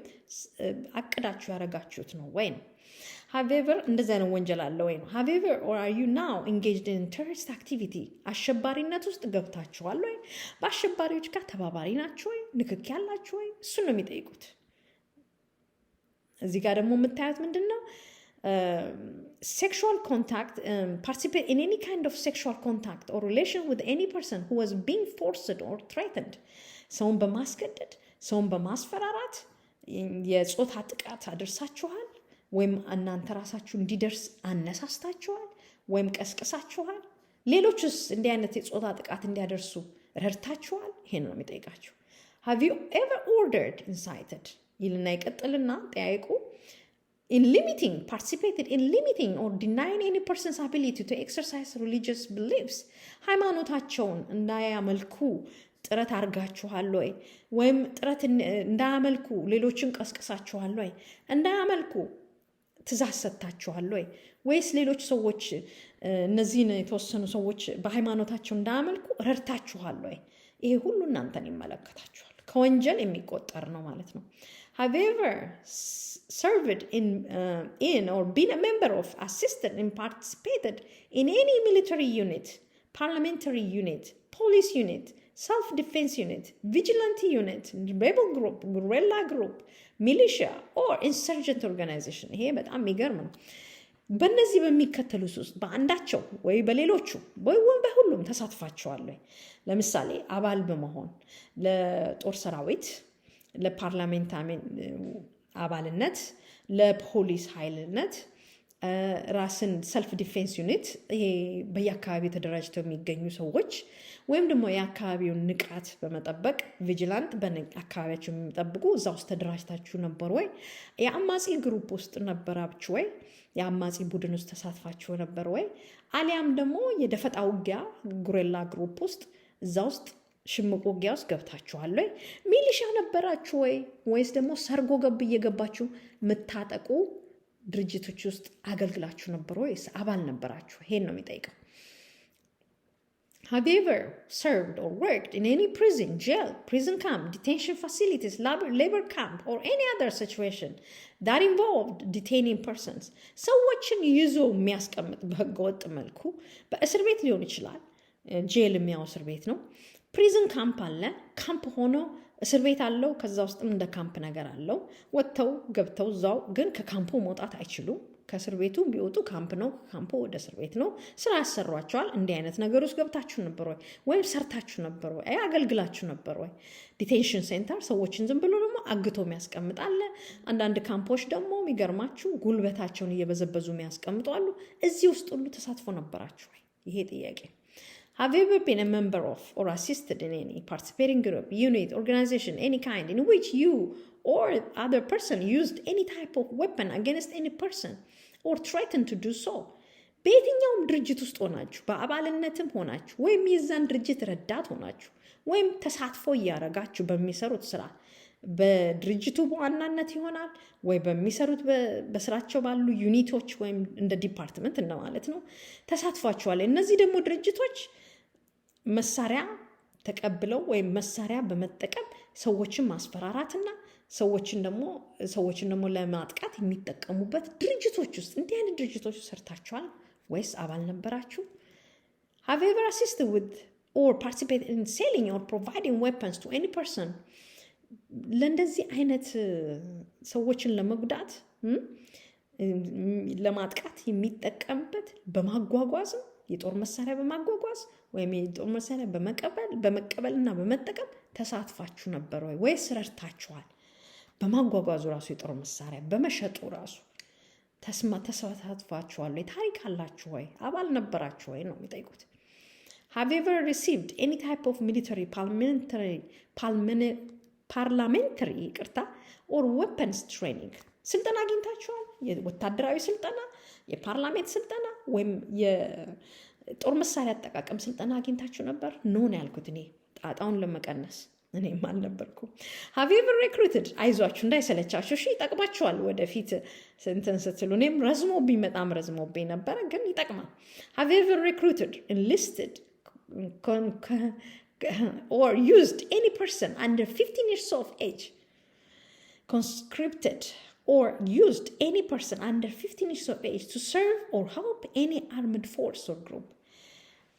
አቅዳችሁ ያደረጋችሁት ነው ወይ ነው። have you ever እንደዛ ነው ወንጀል አለ ወይ ነው። have you ever or are you now engaged in terrorist activity አሸባሪነት ውስጥ ገብታችኋል ወይ? በአሸባሪዎች ጋር ተባባሪ ናችሁ ወይ? ንክኪ ያላችሁ ወይ? እሱን ነው የሚጠይቁት። እዚህ ጋር ደግሞ የምታዩት ምንድን ነው? sexual contact, participate in any kind of sexual contact or relation with any person who was being forced or threatened. ሰውን በማስገደድ ሰውን በማስፈራራት የጾታ ጥቃት አድርሳችኋል ወይም እናንተ ራሳችሁ እንዲደርስ አነሳስታችኋል ወይም ቀስቅሳችኋል? ሌሎችስ እንዲህ አይነት የጾታ ጥቃት እንዲያደርሱ ረድታችኋል? ይሄን ነው የሚጠይቃችሁ። have you ever ordered, incited ይልና ይቀጥልና ጠያይቁ in limiting, participated in limiting or denying any person's ability to exercise religious beliefs ሃይማኖታቸውን እንዳያመልኩ ጥረት አድርጋችኋል ወይ? ወይም ጥረት እንዳያመልኩ ሌሎችን ቀስቅሳችኋል ወይ? እንዳያመልኩ ትእዛዝ ሰጥታችኋል ወይ? ወይስ ሌሎች ሰዎች እነዚህን የተወሰኑ ሰዎች በሃይማኖታቸው እንዳያመልኩ ረድታችኋል ወይ? ይሄ ሁሉ እናንተን ይመለከታችኋል። ከወንጀል የሚቆጠር ነው ማለት ነው። Have you ever served in or been a member of, assisted and participated in any military unit, parliamentary unit, police unit, self-defense unit, vigilante unit, rebel group, guerrilla group, militia or insurgent organization? ይሄ በጣም የሚገርም ነው። በእነዚህ በሚከተሉት ውስጥ በአንዳቸው ወይ በሌሎቹ ወይ በሁሉም ተሳትፋችኋል ወይ? ለምሳሌ አባል በመሆን ለጦር ሰራዊት፣ ለፓርላሜንት አባልነት፣ ለፖሊስ ኃይልነት፣ ራስን ሰልፍ ዲፌንስ ዩኒት፣ ይሄ በየአካባቢው ተደራጅተው የሚገኙ ሰዎች ወይም ደግሞ የአካባቢውን ንቃት በመጠበቅ ቪጂላንት፣ በአካባቢያቸው የሚጠብቁ እዛ ውስጥ ተደራጅታችሁ ነበር ወይ? የአማጺ ግሩፕ ውስጥ ነበራችሁ ወይ? የአማጺ ቡድን ውስጥ ተሳትፋችሁ ነበር ወይ? አሊያም ደግሞ የደፈጣ ውጊያ ጉሬላ ግሩፕ ውስጥ እዛ ውስጥ ሽምቅ ውጊያ ውስጥ ገብታችኋል ወይ? ሚሊሻ ነበራችሁ ወይ? ወይስ ደግሞ ሰርጎ ገብ እየገባችሁ የምታጠቁ ድርጅቶች ውስጥ አገልግላችሁ ነበር ወይስ አባል ነበራችሁ? ይሄን ነው የሚጠይቀው። Have you ever served or worked in any prison, jail, prison camp, detention facilities, labor camp, or any other situation that involved detaining persons? ሰዎችን ይዞ የሚያስቀምጥ በህገወጥ መልኩ በእስር ቤት ሊሆን ይችላል። ጄል የሚያው እስር ቤት ነው። ፕሪዝን ካምፕ አለ። ካምፕ ሆኖ እስር ቤት አለው። ከዛ ውስጥም እንደ ካምፕ ነገር አለው። ወጥተው ገብተው እዛው ግን ከካምፑ መውጣት አይችሉም። ከእስር ቤቱ ቢወጡ ካምፕ ነው፣ ካምፑ ወደ እስር ቤት ነው። ስራ ያሰሯቸዋል። እንዲህ አይነት ነገር ውስጥ ገብታችሁ ነበር ወይ? ወይም ሰርታችሁ ነበር ወይ? አገልግላችሁ ነበር ወይ? ዲቴንሽን ሴንተር ሰዎችን ዝም ብሎ ደግሞ አግቶ የሚያስቀምጥ አለ። አንዳንድ ካምፖች ደግሞ የሚገርማችሁ ጉልበታቸውን እየበዘበዙ የሚያስቀምጡ አሉ። እዚህ ውስጥ ሁሉ ተሳትፎ ነበራችሁ ወይ? ይሄ ጥያቄ። Have you ever been a member of or assisted in any participating group, unit, organization, any kind in which you or other person used any type of weapon against any person or threatened to do so? በየትኛውም ድርጅት ውስጥ ሆናችሁ በአባልነትም ሆናችሁ ወይም የዛን ድርጅት ረዳት ሆናችሁ ወይም ተሳትፎ እያደረጋችሁ በሚሰሩት ስራ በድርጅቱ በዋናነት ይሆናል ወይ በሚሰሩት በስራቸው ባሉ ዩኒቶች ወይም እንደ ዲፓርትመንት እንደማለት ነው ተሳትፏችኋል። እነዚህ ደግሞ ድርጅቶች መሳሪያ ተቀብለው ወይም መሳሪያ በመጠቀም ሰዎችን ማስፈራራትና ሰዎችን ደግሞ ለማጥቃት የሚጠቀሙበት ድርጅቶች ውስጥ እንዲህ አይነት ድርጅቶች ሰርታችኋል ወይስ አባል ነበራችሁ? Have you ever assisted with or participated in selling or providing weapons to any person? ለእንደዚህ አይነት ሰዎችን ለመጉዳት ለማጥቃት የሚጠቀምበት በማጓጓዝም የጦር መሳሪያ በማጓጓዝ ወይም የጦር መሳሪያ በመቀበልና በመጠቀም ተሳትፋችሁ ነበር ወይ? ወይስ ረድታችኋል? በማጓጓዙ ራሱ የጦር መሳሪያ በመሸጡ ራሱ ተሳትፋችኋል ወይ? ታሪክ አላችሁ ወይ? አባል ነበራችሁ ወይ ነው የሚጠይቁት። Have you ever received any type of military, parliamentary or weapons training? ስልጠና አግኝታችኋል? የወታደራዊ ስልጠና፣ የፓርላሜንት ስልጠና ወይም የጦር መሳሪያ አጠቃቀም ስልጠና አግኝታችሁ ነበር? ኖን ያልኩት እኔ ጣጣውን ለመቀነስ እኔም አልነበርኩም። Have you ever recruited? አይዟችሁ እንዳይሰለቻችሁ እሺ፣ ይጠቅማችኋል ወደፊት እንትን ስትሉ። እኔም በጣም ረዝሞብኝ ነበረ ግን ይጠቅማል። Have you ever recruited, enlisted, or used any person under 15 years of age, conscripted or used any person under 15 years of age to serve or help any armed force or group?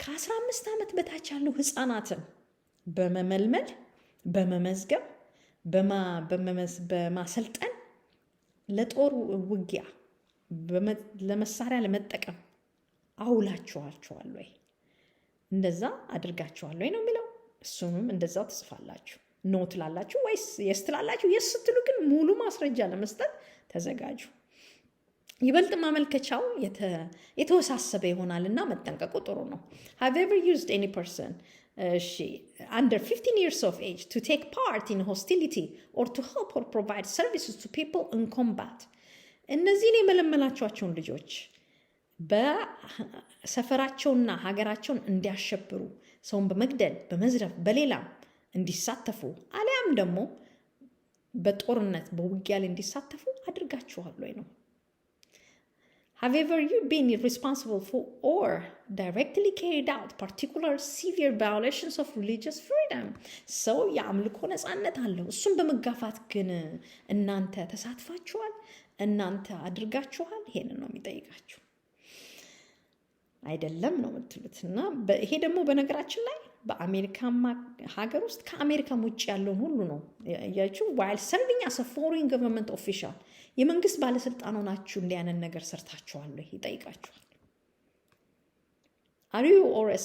ከ15 ዓመት በታች ያሉ ህፃናትን በመመልመል በመመዝገብ በማሰልጠን ለጦር ውጊያ ለመሳሪያ ለመጠቀም አውላችኋቸዋል ወይ? እንደዛ አድርጋችኋል ወይ ነው የሚለው። እሱንም እንደዛው ትጽፋላችሁ። ኖ ትላላችሁ ወይስ የስ ትላላችሁ? የስ ስትሉ ግን ሙሉ ማስረጃ ለመስጠት ተዘጋጁ። ይበልጥ ማመልከቻው የተወሳሰበ ይሆናልና መጠንቀቁ ጥሩ ነው። Have you ever used any person under 15 years of age to take part in hostility or to help or provide services to people in combat? እነዚህን የመለመላችኋቸውን ልጆች በሰፈራቸውና ሀገራቸውን እንዲያሸብሩ ሰውን በመግደል በመዝረፍ በሌላም እንዲሳተፉ አሊያም ደግሞ በጦርነት በውጊያ ላይ እንዲሳተፉ አድርጋችኋል ወይ ነው። Have ever you been responsible for or directly carried out particular severe violations of religious freedom? ሰው የአምልኮ ነፃነት አለው። እሱን በመጋፋት ግን እናንተ ተሳትፋችኋል? እናንተ አድርጋችኋል? ይሄንን ነው የሚጠይቃችሁ። አይደለም ነው የምትሉት። እና ይሄ ደግሞ በነገራችን ላይ በአሜሪካ ሀገር ውስጥ ከአሜሪካም ውጭ ያለውን ሁሉ ነው ያያችሁ። while serving as a foreign government official የመንግስት ባለስልጣን ሆናችሁ እንዲያንን ነገር ሰርታችኋል ይጠይቃችኋል። Are you or a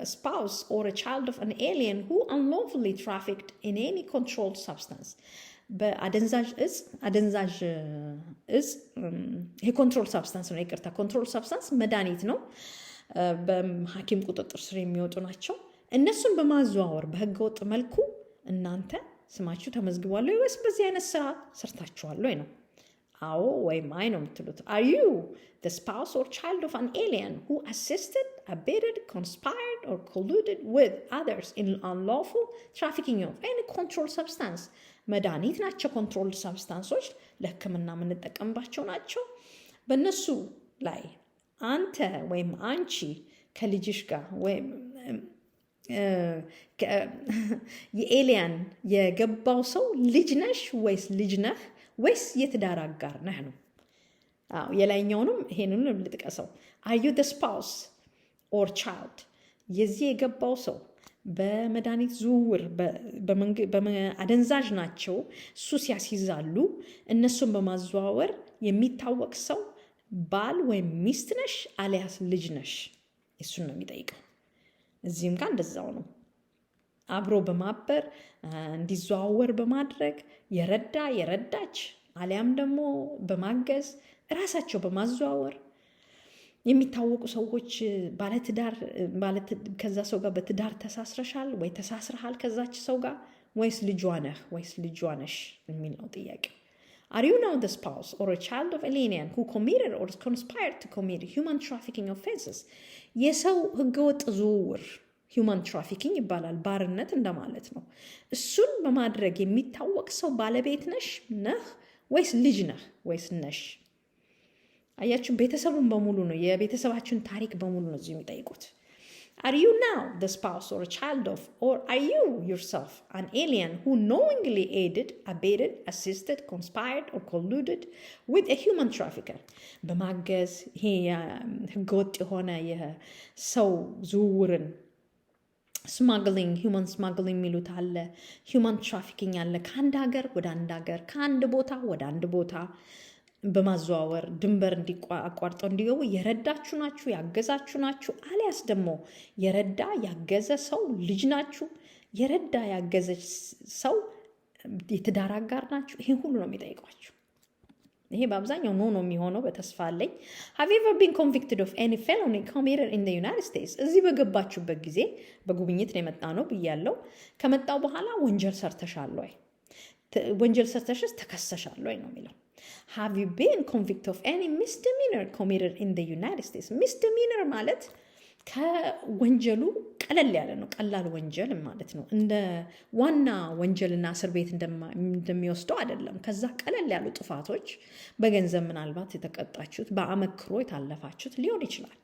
spouse or a child of an alien who unlawfully trafficked in any controlled substance? በአደንዛዥ እጽ ይሄ ኮንትሮል ሳብስታንስ ነው። ይቅርታ ኮንትሮል ሳብስታንስ መድኃኒት ነው። በሐኪም ቁጥጥር ስር የሚወጡ ናቸው። እነሱን በማዘዋወር በህገወጥ መልኩ እናንተ ስማችሁ ተመዝግቧል ወይስ በዚህ አይነት ስራ ሰርታችኋል ወይ ነው። አዎ ወይም አይ ነው የምትሉት። Are you the spouse or child of an alien who assisted, abetted, conspired or colluded with others in unlawful trafficking of any controlled substance? መድኃኒት ናቸው። ኮንትሮልድ ሳብስታንሶች ለህክምና የምንጠቀምባቸው ናቸው። በእነሱ ላይ አንተ ወይም አንቺ ከልጅሽ ጋር ወይም የኤሊያን የገባው ሰው ልጅ ነሽ ወይስ ልጅ ነህ ወይስ የትዳር አጋር ነህ ነው። አዎ የላይኛውንም ይሄንንም ልጥቀሰው። Are you the spouse or child? የዚህ የገባው ሰው በመድኃኒት ዝውውር በአደንዛዥ ናቸው ሱስ ያስይዛሉ። እነሱን በማዘዋወር የሚታወቅ ሰው ባል ወይም ሚስት ነሽ አሊያስ ልጅ ነሽ? እሱን ነው የሚጠይቀው። እዚህም ጋር እንደዛው ነው። አብሮ በማበር እንዲዘዋወር በማድረግ የረዳች አሊያም ደግሞ በማገዝ ራሳቸው በማዘዋወር የሚታወቁ ሰዎች ባለትዳር ከዛ ሰው ጋር በትዳር ተሳስረሻል ወይ ተሳስረሃል ከዛች ሰው ጋር ወይስ ልጇ ነህ ወይስ ልጇ ነሽ የሚል ነው ጥያቄ። Are you now the spouse or a child of an alien who committed or conspired to commit human trafficking offenses? የሰው ህገወጥ ዝውውር human trafficking ይባላል፣ ባርነት እንደማለት ነው። እሱን በማድረግ የሚታወቅ ሰው ባለቤት ነህ ወይስ ልጅ ነህ ወይስ ነሽ? አያችሁ ቤተሰቡን በሙሉ ነው የቤተሰባችሁን ታሪክ በሙሉ ነው እዚህ የሚጠይቁት። Are you now the spouse or a child of, or are you yourself an alien who knowingly aided, abetted, assisted, conspired or colluded with a human trafficker? በማገዝ ይሄ ህገወጥ የሆነ የሰው ዝውውርን ስማግሊንግ ሁማን ስማግሊንግ የሚሉት አለ፣ ሁማን ትራፊኪንግ አለ። ከአንድ ሀገር ወደ አንድ ሀገር ከአንድ ቦታ ወደ አንድ ቦታ በማዘዋወር ድንበር አቋርጠው እንዲገቡ የረዳችሁ ናችሁ፣ ያገዛችሁ ናችሁ። አሊያስ ደግሞ የረዳ ያገዘ ሰው ልጅ ናችሁ፣ የረዳ ያገዘች ሰው የትዳር አጋር ናችሁ። ይሄን ሁሉ ነው የሚጠይቋችሁ። ይሄ በአብዛኛው ነው የሚሆነው በተስፋ አለኝ። Have you ever been convicted of any felony committed in the United States? እዚህ በገባችሁበት ጊዜ በጉብኝት ነው የመጣ ነው ብያለሁ። ከመጣው በኋላ ወንጀል ሰርተሻል ወይ? ወንጀል ሰርተሽስ ተከሰሻል ወይ ነው የሚለው። Have you been convicted of any misdemeanor committed in the United States? misdemeanor ማለት ከወንጀሉ ቀለል ያለ ነው፣ ቀላል ወንጀል ማለት ነው። እንደ ዋና ወንጀልና እስር ቤት እንደሚወስደው አይደለም። ከዛ ቀለል ያሉ ጥፋቶች በገንዘብ ምናልባት የተቀጣችሁት፣ በአመክሮ የታለፋችሁት ሊሆን ይችላል።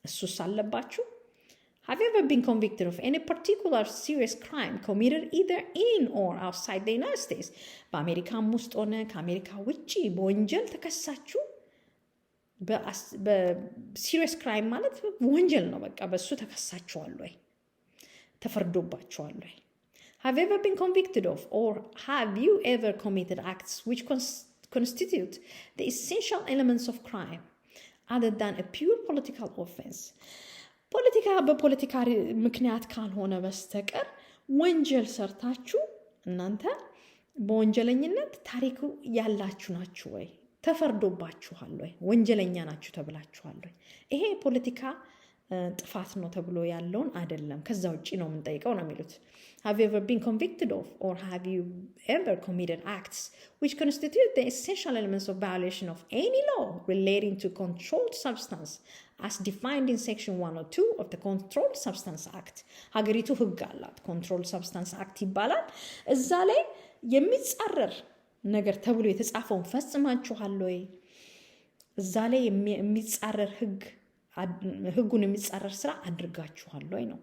እሱስ አለባችሁ? Have you ever been convicted of any particular serious crime committed either in or outside the United States? በአሜሪካም ውስጥ ሆነ ከአሜሪካ ውጪ በወንጀል ተከሳችሁ? በሲሪየስ ክራይም ማለት ወንጀል ነው። በቃ በሱ ተከሳችኋል ወይ? ተፈርዶባችኋል ወይ? Have you ever been convicted of, or have you ever committed acts which constitute the essential elements of crime other than a pure political offense? በፖለቲካ ምክንያት ካልሆነ በስተቀር ወንጀል ሰርታችሁ እናንተ በወንጀለኝነት ታሪኩ ያላችሁ ናችሁ ወይ? ተፈርዶባችኋል ወይ? ወንጀለኛ ናችሁ ተብላችኋል ወይ? ይሄ ፖለቲካ ጥፋት ነው ተብሎ ያለውን አይደለም፣ ከዛ ውጪ ነው የምንጠይቀው ነው የሚሉት። Have you ever been convicted of or have you ever committed acts which constitute the essential elements of violation of any law relating to controlled substance as defined in section 102 of the Controlled Substance Act? ሀገሪቱ ህግ አላት፣ Controlled Substance Act ይባላል። እዛ ላይ የሚጻረር ነገር ተብሎ የተጻፈውን ፈጽማችኋል ወይ? እዛ ላይ የሚጻረር ህጉን የሚጻረር ስራ አድርጋችኋል ወይ ነው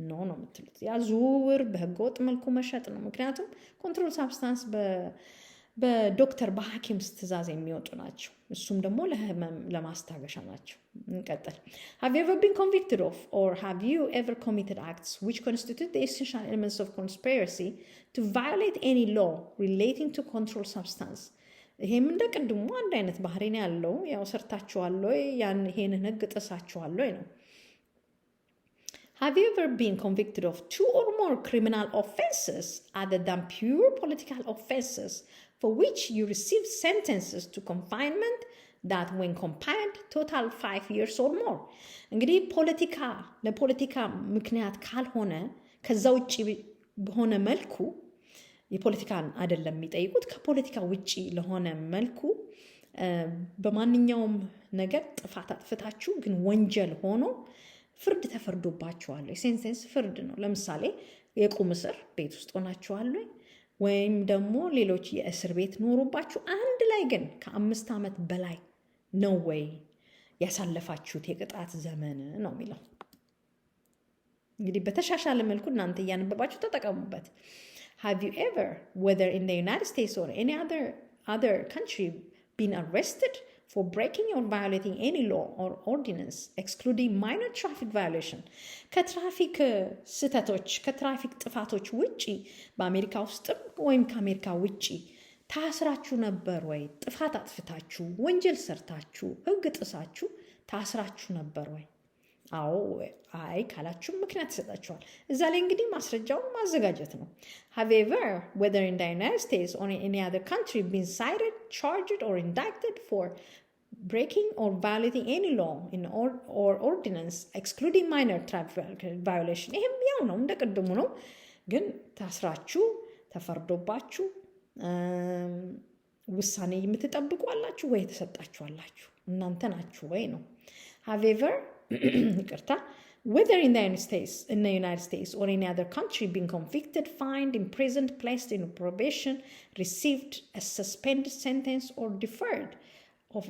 ነው የምትሉት። ያ ዝውውር በህገ ወጥ መልኩ መሸጥ ነው። ምክንያቱም ኮንትሮል ሳብስታንስ በዶክተር በሐኪም ትእዛዝ የሚወጡ ናቸው። እሱም ደግሞ ለህመም ለማስታገሻ ናቸው። እንቀጥል። Have you ever been convicted of or have you ever committed acts which constitute the essential elements of conspiracy to violate any law relating to controlled substance? ይሄም እንደ ቅድሙ አንድ አይነት ባህሪ ነው ያለው። ያው ሰርታችኋል ወይ ይሄንን ህግ ጥሳችኋል ወይ ነው። Have you ever been convicted of 2 or more criminal offenses other than pure political offenses for which you received sentences to confinement that when combined total 5 years or more? እንግዲህ ለፖለቲካ ምክንያት ካልሆነ ከዛ ውጪ በሆነ መልኩ የፖለቲካን አይደለም የሚጠይቁት፣ ከፖለቲካ ውጪ ለሆነ መልኩ በማንኛውም ነገር ጥፋት አጥፍታችሁ ግን ወንጀል ሆኖ ፍርድ ተፈርዶባችኋል። ሴንቴንስ ፍርድ ነው። ለምሳሌ የቁም እስር ቤት ውስጥ ሆናችኋል ወይም ደግሞ ሌሎች የእስር ቤት ኖሮባችሁ አንድ ላይ ግን ከ5 ዓመት በላይ ነው ወይ ያሳለፋችሁት የቅጣት ዘመን ነው የሚለው። እንግዲህ በተሻሻለ መልኩ እናንተ እያነበባችሁ ተጠቀሙበት። Have you ever, whether in the United States or any other country, been arrested for breaking or violating any law or ordinance, excluding minor traffic violation? ከትራፊክ ስህተቶች ከትራፊክ ጥፋቶች ውጪ በአሜሪካ ውስጥም ወይም ከአሜሪካ ውጪ ታስራችሁ ነበር ወይ? ጥፋት አጥፍታችሁ ወንጀል ሰርታችሁ ህግ ጥሳችሁ ታስራችሁ ነበር ወይ? አዎ አይ ካላችሁ ምክንያት ይሰጣችኋል። እዛ ላይ እንግዲህ ማስረጃውን ማዘጋጀት ነው። Have you ever, whether in the United States or in any other country, been cited, charged or indicted for breaking or violating any law or ordinance excluding minor traffic violation? ይሄም ያው ነው፣ እንደ ቅድሙ ነው። ግን ታስራችሁ ተፈርዶባችሁ ውሳኔ የምትጠብቁ አላችሁ ወይ ተሰጣችኋላችሁ? እናንተ ናችሁ ወይ ነው። Have you ever whether in the United States or any other country, been convicted, fined, imprisoned, placed in probation, received a suspended sentence or deferred of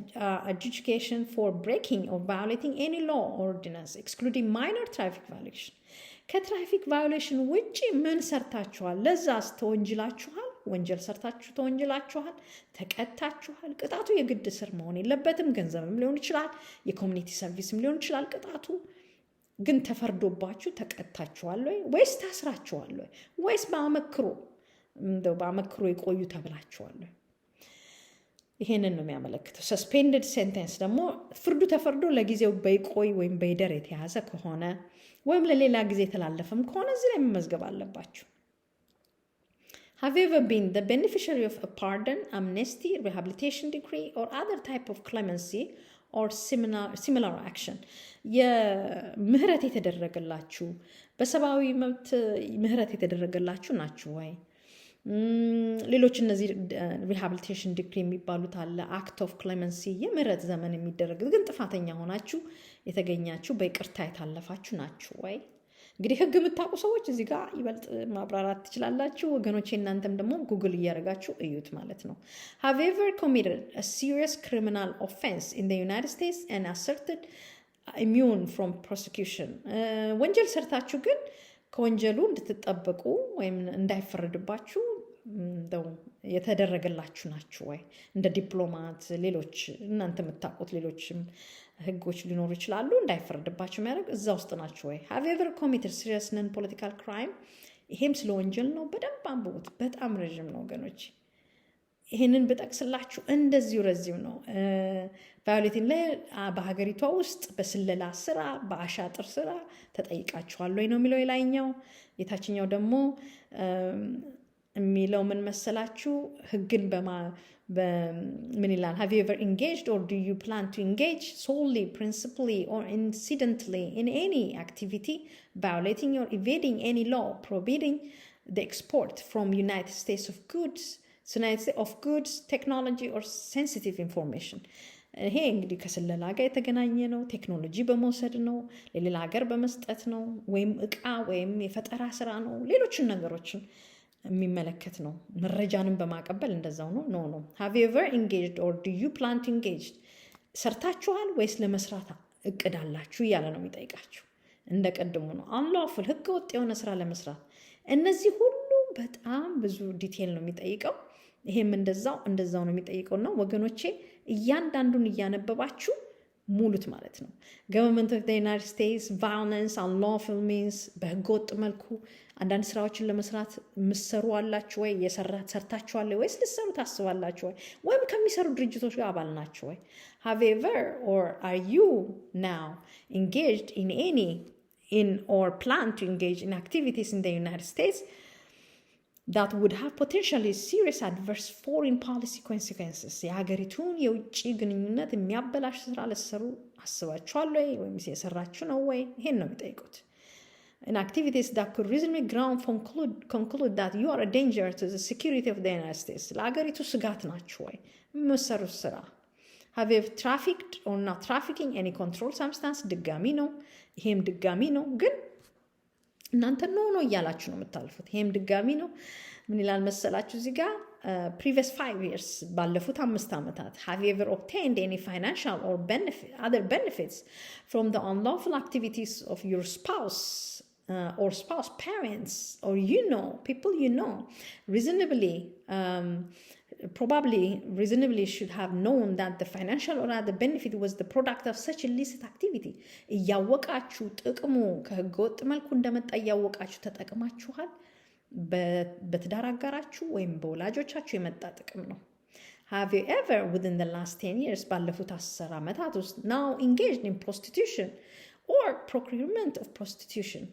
adjudication for breaking or violating any law or ordinance, excluding minor traffic violation? ከትራፊክ ቫዮሌሽን ውጪ ምን ሰርታችኋል? ለዛስ ተወንጅላችኋል? ወንጀል ሰርታችሁ ተወንጅላችኋል፣ ተቀጣችኋል። ቅጣቱ የግድ እስር መሆን የለበትም። ገንዘብም ሊሆን ይችላል፣ የኮሚኒቲ ሰርቪስም ሊሆን ይችላል። ቅጣቱ ግን ተፈርዶባችሁ ተቀጣችኋል ወይስ ታስራችኋል ወይስ በአመክሮ የቆዩ ተብላችኋል? ይሄንን ነው የሚያመለክተው። ሰስፔንድድ ሴንቴንስ ደግሞ ፍርዱ ተፈርዶ ለጊዜው በይቆይ ወይም በይደር የተያዘ ከሆነ ወይም ለሌላ ጊዜ የተላለፈም ከሆነ እዚህ ላይ መመዝገብ አለባችሁ። Have you ever been the beneficiary of a pardon, amnesty, rehabilitation decree, or other type of clemency or similar action? የምህረት የተደረገላችሁ በሰብአዊ መብት ምህረት የተደረገላችሁ ናችሁ ወይ? ሌሎች እነዚህ ሪሃቢሊቴሽን ዲግሪ የሚባሉት አለ። አክት ኦፍ ክሌመንሲ የምህረት ዘመን የሚደረግ ግን ጥፋተኛ ሆናችሁ የተገኛችሁ በይቅርታ የታለፋችሁ ናችሁ ወይ? እንግዲህ ህግ የምታውቁ ሰዎች እዚህ ጋር ይበልጥ ማብራራት ትችላላችሁ። ወገኖቼ እናንተም ደግሞ ጉግል እያደረጋችሁ እዩት ማለት ነው። Have you ever committed a serious criminal offense in the United States and asserted immune from prosecution? ወንጀል ሰርታችሁ ግን ከወንጀሉ እንድትጠበቁ ወይም እንዳይፈረድባችሁ የተደረገላችሁ ናችሁ ወይ? እንደ ዲፕሎማት ሌሎች እናንተ የምታውቁት ሌሎችም ህጎች ሊኖሩ ይችላሉ እንዳይፈረድባችሁ የሚያደርግ እዛ ውስጥ ናችሁ ወይ? Have you ever committed serious non-political crime? ይሄም ስለ ወንጀል ነው። በደንብ አንብቡት። በጣም ረዥም ነው ወገኖች። ይሄንን በጠቅስላችሁ እንደዚሁ ረዥም ነው። ቫዮሌቲን ላይ በሀገሪቷ ውስጥ በስለላ ስራ በአሻጥር ስራ ተጠይቃችኋል ወይ ነው የሚለው የላይኛው። የታችኛው ደግሞ የሚለው ምን መሰላችሁ? ህግን ምን ይላል? have you ever engaged or do you plan to engage solely, principally or incidentally in any activity violating or evading any law prohibiting the export from United States of goods, technology or sensitive information? ይሄ እንግዲህ ከስለላ ጋር የተገናኘ ነው። ቴክኖሎጂ በመውሰድ ነው፣ ለሌላ ሀገር በመስጠት ነው፣ ወይም እቃ ወይም የፈጠራ ስራ ነው፣ ሌሎችን ነገሮችን የሚመለከት ነው። መረጃንም በማቀበል እንደዛው ነው። ኖ have you ever engaged or do you plan to engage? ሰርታችኋል ወይስ ለመስራት እቅድ አላችሁ እያለ ነው የሚጠይቃችሁ። እንደ ቀድሙ ነው። unlawful ህገ ወጥ የሆነ ስራ ለመስራት። እነዚህ ሁሉ በጣም ብዙ ዲቴል ነው የሚጠይቀው። ይሄም እንደዛው ነው የሚጠይቀውና ወገኖቼ እያንዳንዱን እያነበባችሁ ሙሉት ማለት ነው። government of the United States violence unlawful means በህገወጥ መልኩ አንዳንድ ስራዎችን ለመስራት ምሰሩ አላችሁ ወይ? ሰርታችኋል ወይስ ልትሰሩ ታስባላችሁ ወይ? ወይም ከሚሰሩ ድርጅቶች ጋር አባል ናችሁ ወይ? have you ever or are you now engaged in or plan to engage in activities in the United States that would have potentially serious adverse foreign policy consequences? የሀገሪቱን የውጭ ግንኙነት የሚያበላሽ ስራ ልትሰሩ አስባችኋል ወይ? ወይም የሰራችሁ ነው ወይ? ይሄን ነው የሚጠይቁት። in activities that could reasonably ground conclude that you are a danger to the security of the United States. ለሀገሪቱ ስጋት ናችሁ ወይ? የምትሰሩት ስራ have you trafficked or not trafficking any controlled substance? ድጋሚ ነው። ይሄም ድጋሚ ነው። ግን እናንተ ነው እያላችሁ ነው የምታልፉት። ይሄም ድጋሚ ነው። ምን ይላል መሰላችሁ እዚህ ጋር previous 5 years ባለፉት 5 ዓመታት have you ever obtained any financial or other benefits from the unlawful activities of your spouse or spouse parents or people reasonably should have known that the financial or other benefit was the product of such illicit activity? እያወቃችሁ ጥቅሙ ከህገወጥ መልኩ እንደመጣ እያወቃችሁ ተጠቅማችኋል? በትዳር አጋራችሁ ወይም በወላጆቻችሁ የመጣ ጥቅም ነው። have you ever within the last 10 years ባለፉት 10 ዓመታት ውስጥ now engaged in prostitution or procurement of prostitution?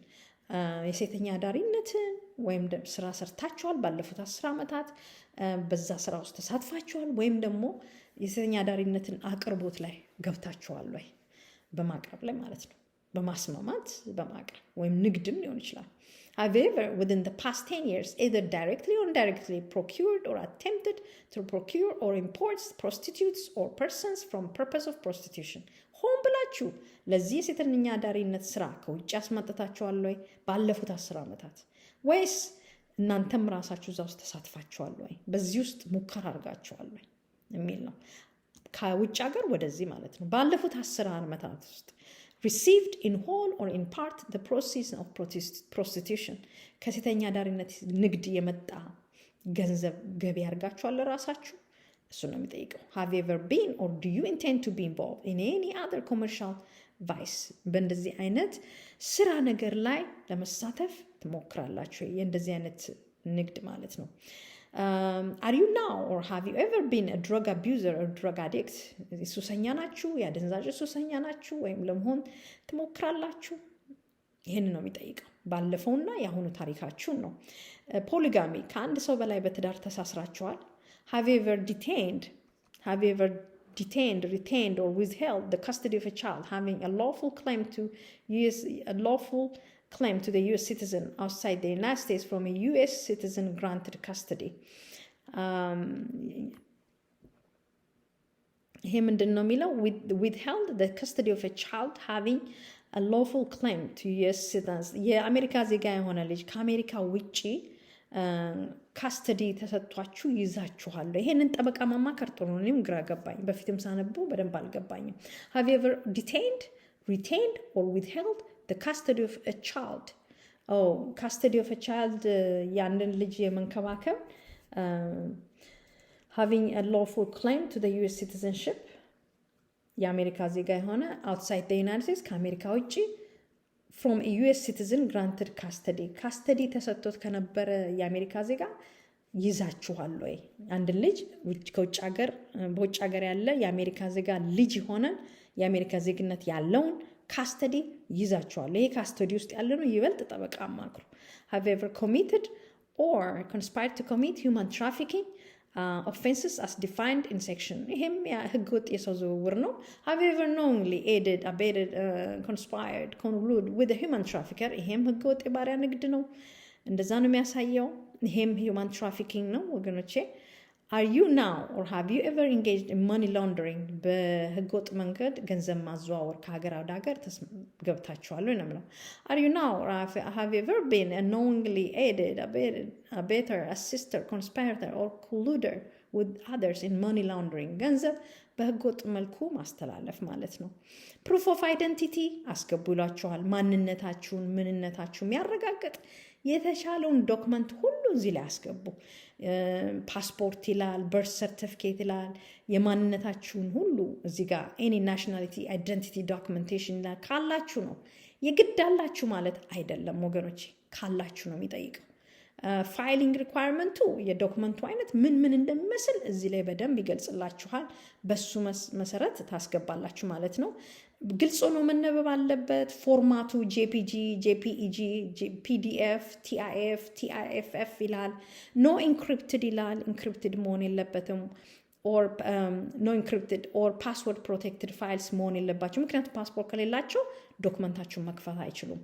የሴተኛ አዳሪነትን ወይም ስራ ሰርታችኋል? ባለፉት 10 ዓመታት በዛ ስራ ውስጥ ተሳትፋችኋል? ወይም ደግሞ የሴተኛ አዳሪነትን አቅርቦት ላይ ገብታችኋል ወይ? በማቅረብ ላይ ማለት ነው። በማስማማት በማቅረብ ወይም ንግድም ሊሆን ይችላል። have you ever within the past 10 years either directly or indirectly procured or attempted to procure or import prostitutes or persons from purpose of prostitution? ሆን ብላችሁ ለዚህ የሴተኛ አዳሪነት ስራ ከውጭ አስመጥታችኋል ወይ ባለፉት 10 ዓመታት? ወይስ እናንተም ራሳችሁ እዛ ውስጥ ተሳትፋችኋል ወይ? በዚህ ውስጥ ሙከራ አድርጋችኋል ወይ የሚል ነው። ከውጭ ሀገር ወደዚህ ማለት ነው። ባለፉት 10 ዓመታት ውስጥ received in whole or in part the proceeds of prostitution ከሴተኛ አዳሪነት ንግድ የመጣ ገንዘብ ገቢ አድርጋችኋል ራሳችሁ? እሱ ነው የሚጠይቀው። have you ever been or do you intend to be involved in any other commercial vice? በእንደዚህ አይነት ስራ ነገር ላይ ለመሳተፍ ትሞክራላችሁ? የእንደዚህ አይነት ንግድ ማለት ነው። are you now or have you ever been a drug abuser or drug addict? ሱሰኛ ናችሁ? የአደንዛዥ ሱሰኛ ናችሁ ወይም ለመሆን ትሞክራላችሁ? ይህን ነው የሚጠይቀው። ባለፈውና የአሁኑ ታሪካችሁን ነው። ፖሊጋሚ ከአንድ ሰው በላይ በትዳር ተሳስራችኋል? have you ever detained, retained or withheld the custody of a child having a lawful claim to the US citizen outside the United States from a US citizen granted custody? ይሄ ምንድን ነው የሚለው? withheld the custody of a child having a lawful claim to US citizens. የአሜሪካ ዜጋ የሆነ ልጅ ከአሜሪካ ውጪ ካስተዲ ተሰጥቷችሁ ይዛችኋል? ይሄንን ጠበቃ ማማከር ጥሩ ነው። እኔም ግራ ገባኝ። በፊትም ሳነበው በደንብ አልገባኝም። have you ever detained, retained or withheld the custody of a child? custody of a child ያንን ልጅ የመንከባከብ having a lawful claim to the US citizenship የአሜሪካ ዜጋ የሆነ outside the United States ከአሜሪካ ውጪ from a US citizen granted custody ተሰጥቶት ከነበረ የአሜሪካ ዜጋ ይዛችኋል ወይ? አንድ ልጅ ከውጭ ሀገር በውጭ ሀገር ያለ የአሜሪካ ዜጋ ልጅ ሆነ የአሜሪካ ዜግነት ያለውን ካስተዲ ይዛችኋል? ይሄ ካስተዲ ውስጥ ያለ ነው። ይበልጥ ጠበቃ አማክሩ። have you ever committed or conspire to commit human trafficking offenses as defined in section ይሄም ህገወጥ የሰው ዝውውር ነው። have you ever knowingly aided, abetted, conspired, collude with a human trafficker ይሄም ህገወጥ የባሪያ ንግድ ነው። እንደዛ ነው የሚያሳየው። ይሄም human trafficking ነው ወገኖቼ። are you now or have you ever engaged in money laundering በህገወጥ መንገድ ገንዘብ ማዘዋወር ከሀገር ወደ ሀገር ገብታችኋል ወይ ነው። are you now or have you ever been a knowingly aided, abetted, abetter, assister, conspirator or colluder with others in money laundering ገንዘብ በህገወጥ መልኩ ማስተላለፍ ማለት ነው። proof of identity አስገቡ ይሏችኋል። ማንነታችሁን ምንነታችሁን የሚያረጋግጥ የተሻለውን ዶክመንት ሁሉ እዚህ ላይ አስገቡ። ፓስፖርት ይላል፣ በርት ሰርቲፊኬት ይላል። የማንነታችሁን ሁሉ እዚህ ጋር ኤኒ ናሽናሊቲ አይደንቲቲ ዶክመንቴሽን ይላል። ካላችሁ ነው፣ የግድ አላችሁ ማለት አይደለም ወገኖች፣ ካላችሁ ነው የሚጠይቀው። ፋይሊንግ ሪኳየርመንቱ የዶክመንቱ አይነት ምን ምን እንደሚመስል እዚህ ላይ በደንብ ይገልጽላችኋል። በሱ መሰረት ታስገባላችሁ ማለት ነው። ግልጽ ሆኖ መነበብ አለበት። ፎርማቱ ጄፒጂ፣ ጄፒኢጂ፣ ፒዲኤፍ፣ ቲአይኤፍ፣ ቲአይኤፍኤፍ ይላል። ኖ ኢንክሪፕትድ ይላል። ኢንክሪፕትድ መሆን የለበትም። ኖ ኢንክሪፕትድ ኦር ፓስወርድ ፕሮቴክትድ ፋይልስ መሆን የለባቸው። ምክንያቱም ፓስፖርት ከሌላቸው ዶክመንታችሁን መክፈት አይችሉም።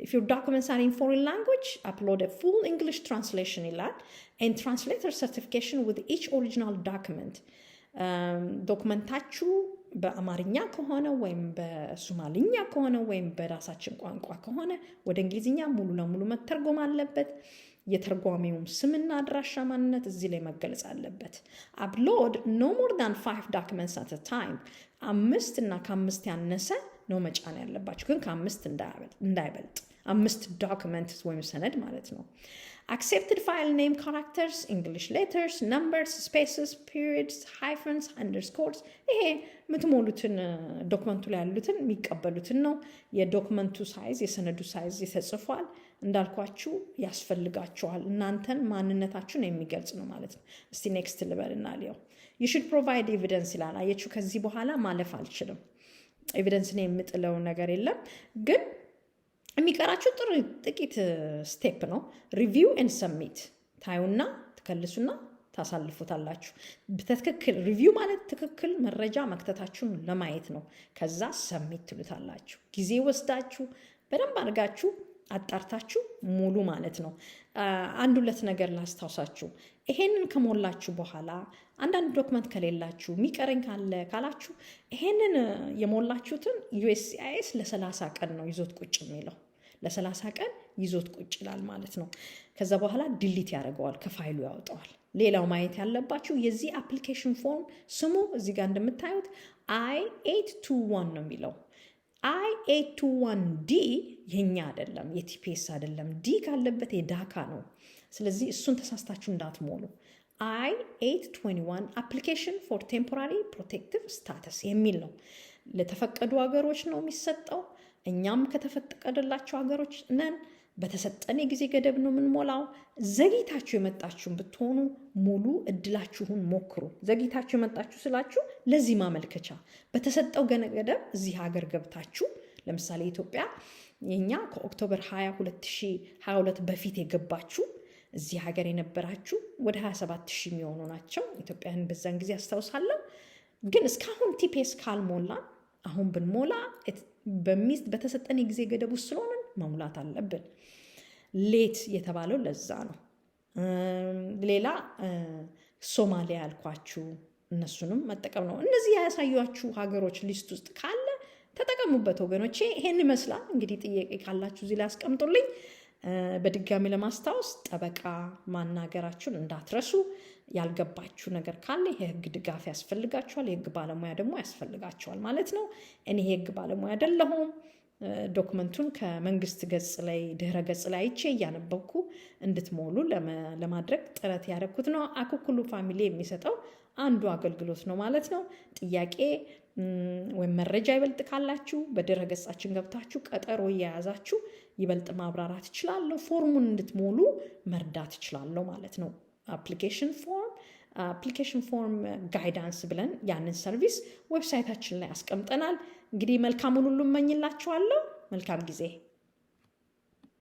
if your documents are in foreign language, upload a full English translation ይላል and translator certification with each original document። ዶክመንታችሁ በአማርኛ ከሆነ ወይም በሶማሊኛ ከሆነ ወይም በራሳችን ቋንቋ ከሆነ ወደ እንግሊዝኛ ሙሉ ለሙሉ መተርጎም አለበት። የተርጓሚውም ስምና አድራሻ ማንነት እዚህ ላይ መገለጽ አለበት። upload no more than 5 documents at a time። 5 እና ከ5 ያነሰ ነው መጫን ያለባችሁ፣ ግን ከ5 እንዳይበልጥ 5 ዶክመንት ወይም ሰነድ ማለት ነው። accepted file name characters, English letters, numbers, spaces, periods, hyphens, underscores ይሄ የምትሞሉትን ዶክመንቱ ላይ ያሉትን የሚቀበሉትን ነው። የዶክመንቱ ሳይዝ የሰነዱ ሳይዝ ተጽፏል። እንዳልኳችሁ ያስፈልጋችኋል። እናንተን ማንነታችሁን የሚገልጽ ነው ማለት ነው። እስቲ ኔክስት ልበልና ሊያው you should provide evidence ይላል። አያችሁ ከዚህ በኋላ ማለፍ አልችልም። ኤቪደንስ ነው የምጥለው ነገር የለም። ግን የሚቀራችሁ ጥቂት ስቴፕ ነው። ሪቪው ኤንድ ሰሚት ታዩና ትከልሱና ታሳልፉታላችሁ። በትክክል ሪቪው ማለት ትክክል መረጃ መክተታችሁን ለማየት ነው። ከዛ ሰሚት ትሉታላችሁ። ጊዜ ወስዳችሁ በደንብ አድርጋችሁ አጣርታችሁ ሙሉ ማለት ነው። አንድ ሁለት ነገር ላስታውሳችሁ። ይሄንን ከሞላችሁ በኋላ አንዳንድ ዶክመንት ከሌላችሁ የሚቀረኝ ካላችሁ ይሄንን የሞላችሁትን ዩኤስሲአይኤስ ለ30 ቀን ነው ይዞት ቁጭ የሚለው። ለ30 ቀን ይዞት ቁጭ ይላል ማለት ነው። ከዛ በኋላ ዲሊት ያደርገዋል፣ ከፋይሉ ያወጣዋል። ሌላው ማየት ያለባችሁ የዚህ አፕሊኬሽን ፎርም ስሙ እዚህ ጋር እንደምታዩት I-821 ነው የሚለው። I-821D የኛ አይደለም፣ የቲፒኤስ አይደለም። ዲ ካለበት የዳካ ነው። ስለዚህ እሱን ተሳስታችሁ እንዳትሞሉ። I-821 application for temporary protective status የሚል ነው። ለተፈቀዱ ሀገሮች ነው የሚሰጠው። እኛም ከተፈቀደላቸው ሀገሮች ነን። በተሰጠን የጊዜ ገደብ ነው የምንሞላው። ዘግይታችሁ የመጣችሁን ብትሆኑ ሙሉ እድላችሁን ሞክሩ። ዘግይታችሁ የመጣችሁ ስላችሁ ለዚህ ማመልከቻ በተሰጠው ገደብ እዚህ ሀገር ገብታችሁ፣ ለምሳሌ ኢትዮጵያ የኛ ከኦክቶበር 20 2022 በፊት የገባችሁ እዚህ ሀገር የነበራችሁ ወደ 27,000 የሚሆኑ ናቸው። ኢትዮጵያን በዛን ጊዜ አስታውሳለሁ። ግን እስካሁን ቲፒኤስ ካልሞላ አሁን ብንሞላ በተሰጠን የጊዜ ገደብ ውስጥ ስለሆነ መሙላት አለብን። ሌት የተባለው ለዛ ነው። ሌላ ሶማሊያ ያልኳችሁ እነሱንም መጠቀም ነው። እነዚህ ያሳዩአችሁ ሀገሮች ሊስት ውስጥ ካለ ተጠቀሙበት ወገኖቼ። ይሄን ይመስላል። እንግዲህ ጥያቄ ካላችሁ እዚህ ላይ አስቀምጡልኝ። በድጋሚ ለማስታወስ ጠበቃ ማናገራችሁን እንዳትረሱ። ያልገባችሁ ነገር ካለ የህግ ድጋፍ ያስፈልጋችኋል። የህግ ባለሙያ ደግሞ ያስፈልጋችኋል ማለት ነው። እኔ የህግ ባለሙያ አይደለሁም። ዶክመንቱን ከመንግስት ገጽ ላይ ድህረ ገጽ ላይ አይቼ እያነበብኩ እንድትሞሉ ለማድረግ ጥረት ያደረኩት ነው። አኩኩሉ ፋሚሊ የሚሰጠው አንዱ አገልግሎት ነው ማለት ነው። ጥያቄ ወይም መረጃ ይበልጥ ካላችሁ በድረ ገጻችን ገብታችሁ ቀጠሮ እየያዛችሁ ይበልጥ ማብራራት እችላለሁ። ፎርሙን እንድትሞሉ መርዳት እችላለሁ ማለት ነው። አፕሊኬሽን ፎርም ጋይዳንስ ብለን ያንን ሰርቪስ ዌብሳይታችን ላይ አስቀምጠናል። እንግዲህ መልካሙን ሁሉ እመኝላችኋለሁ። መልካም ጊዜ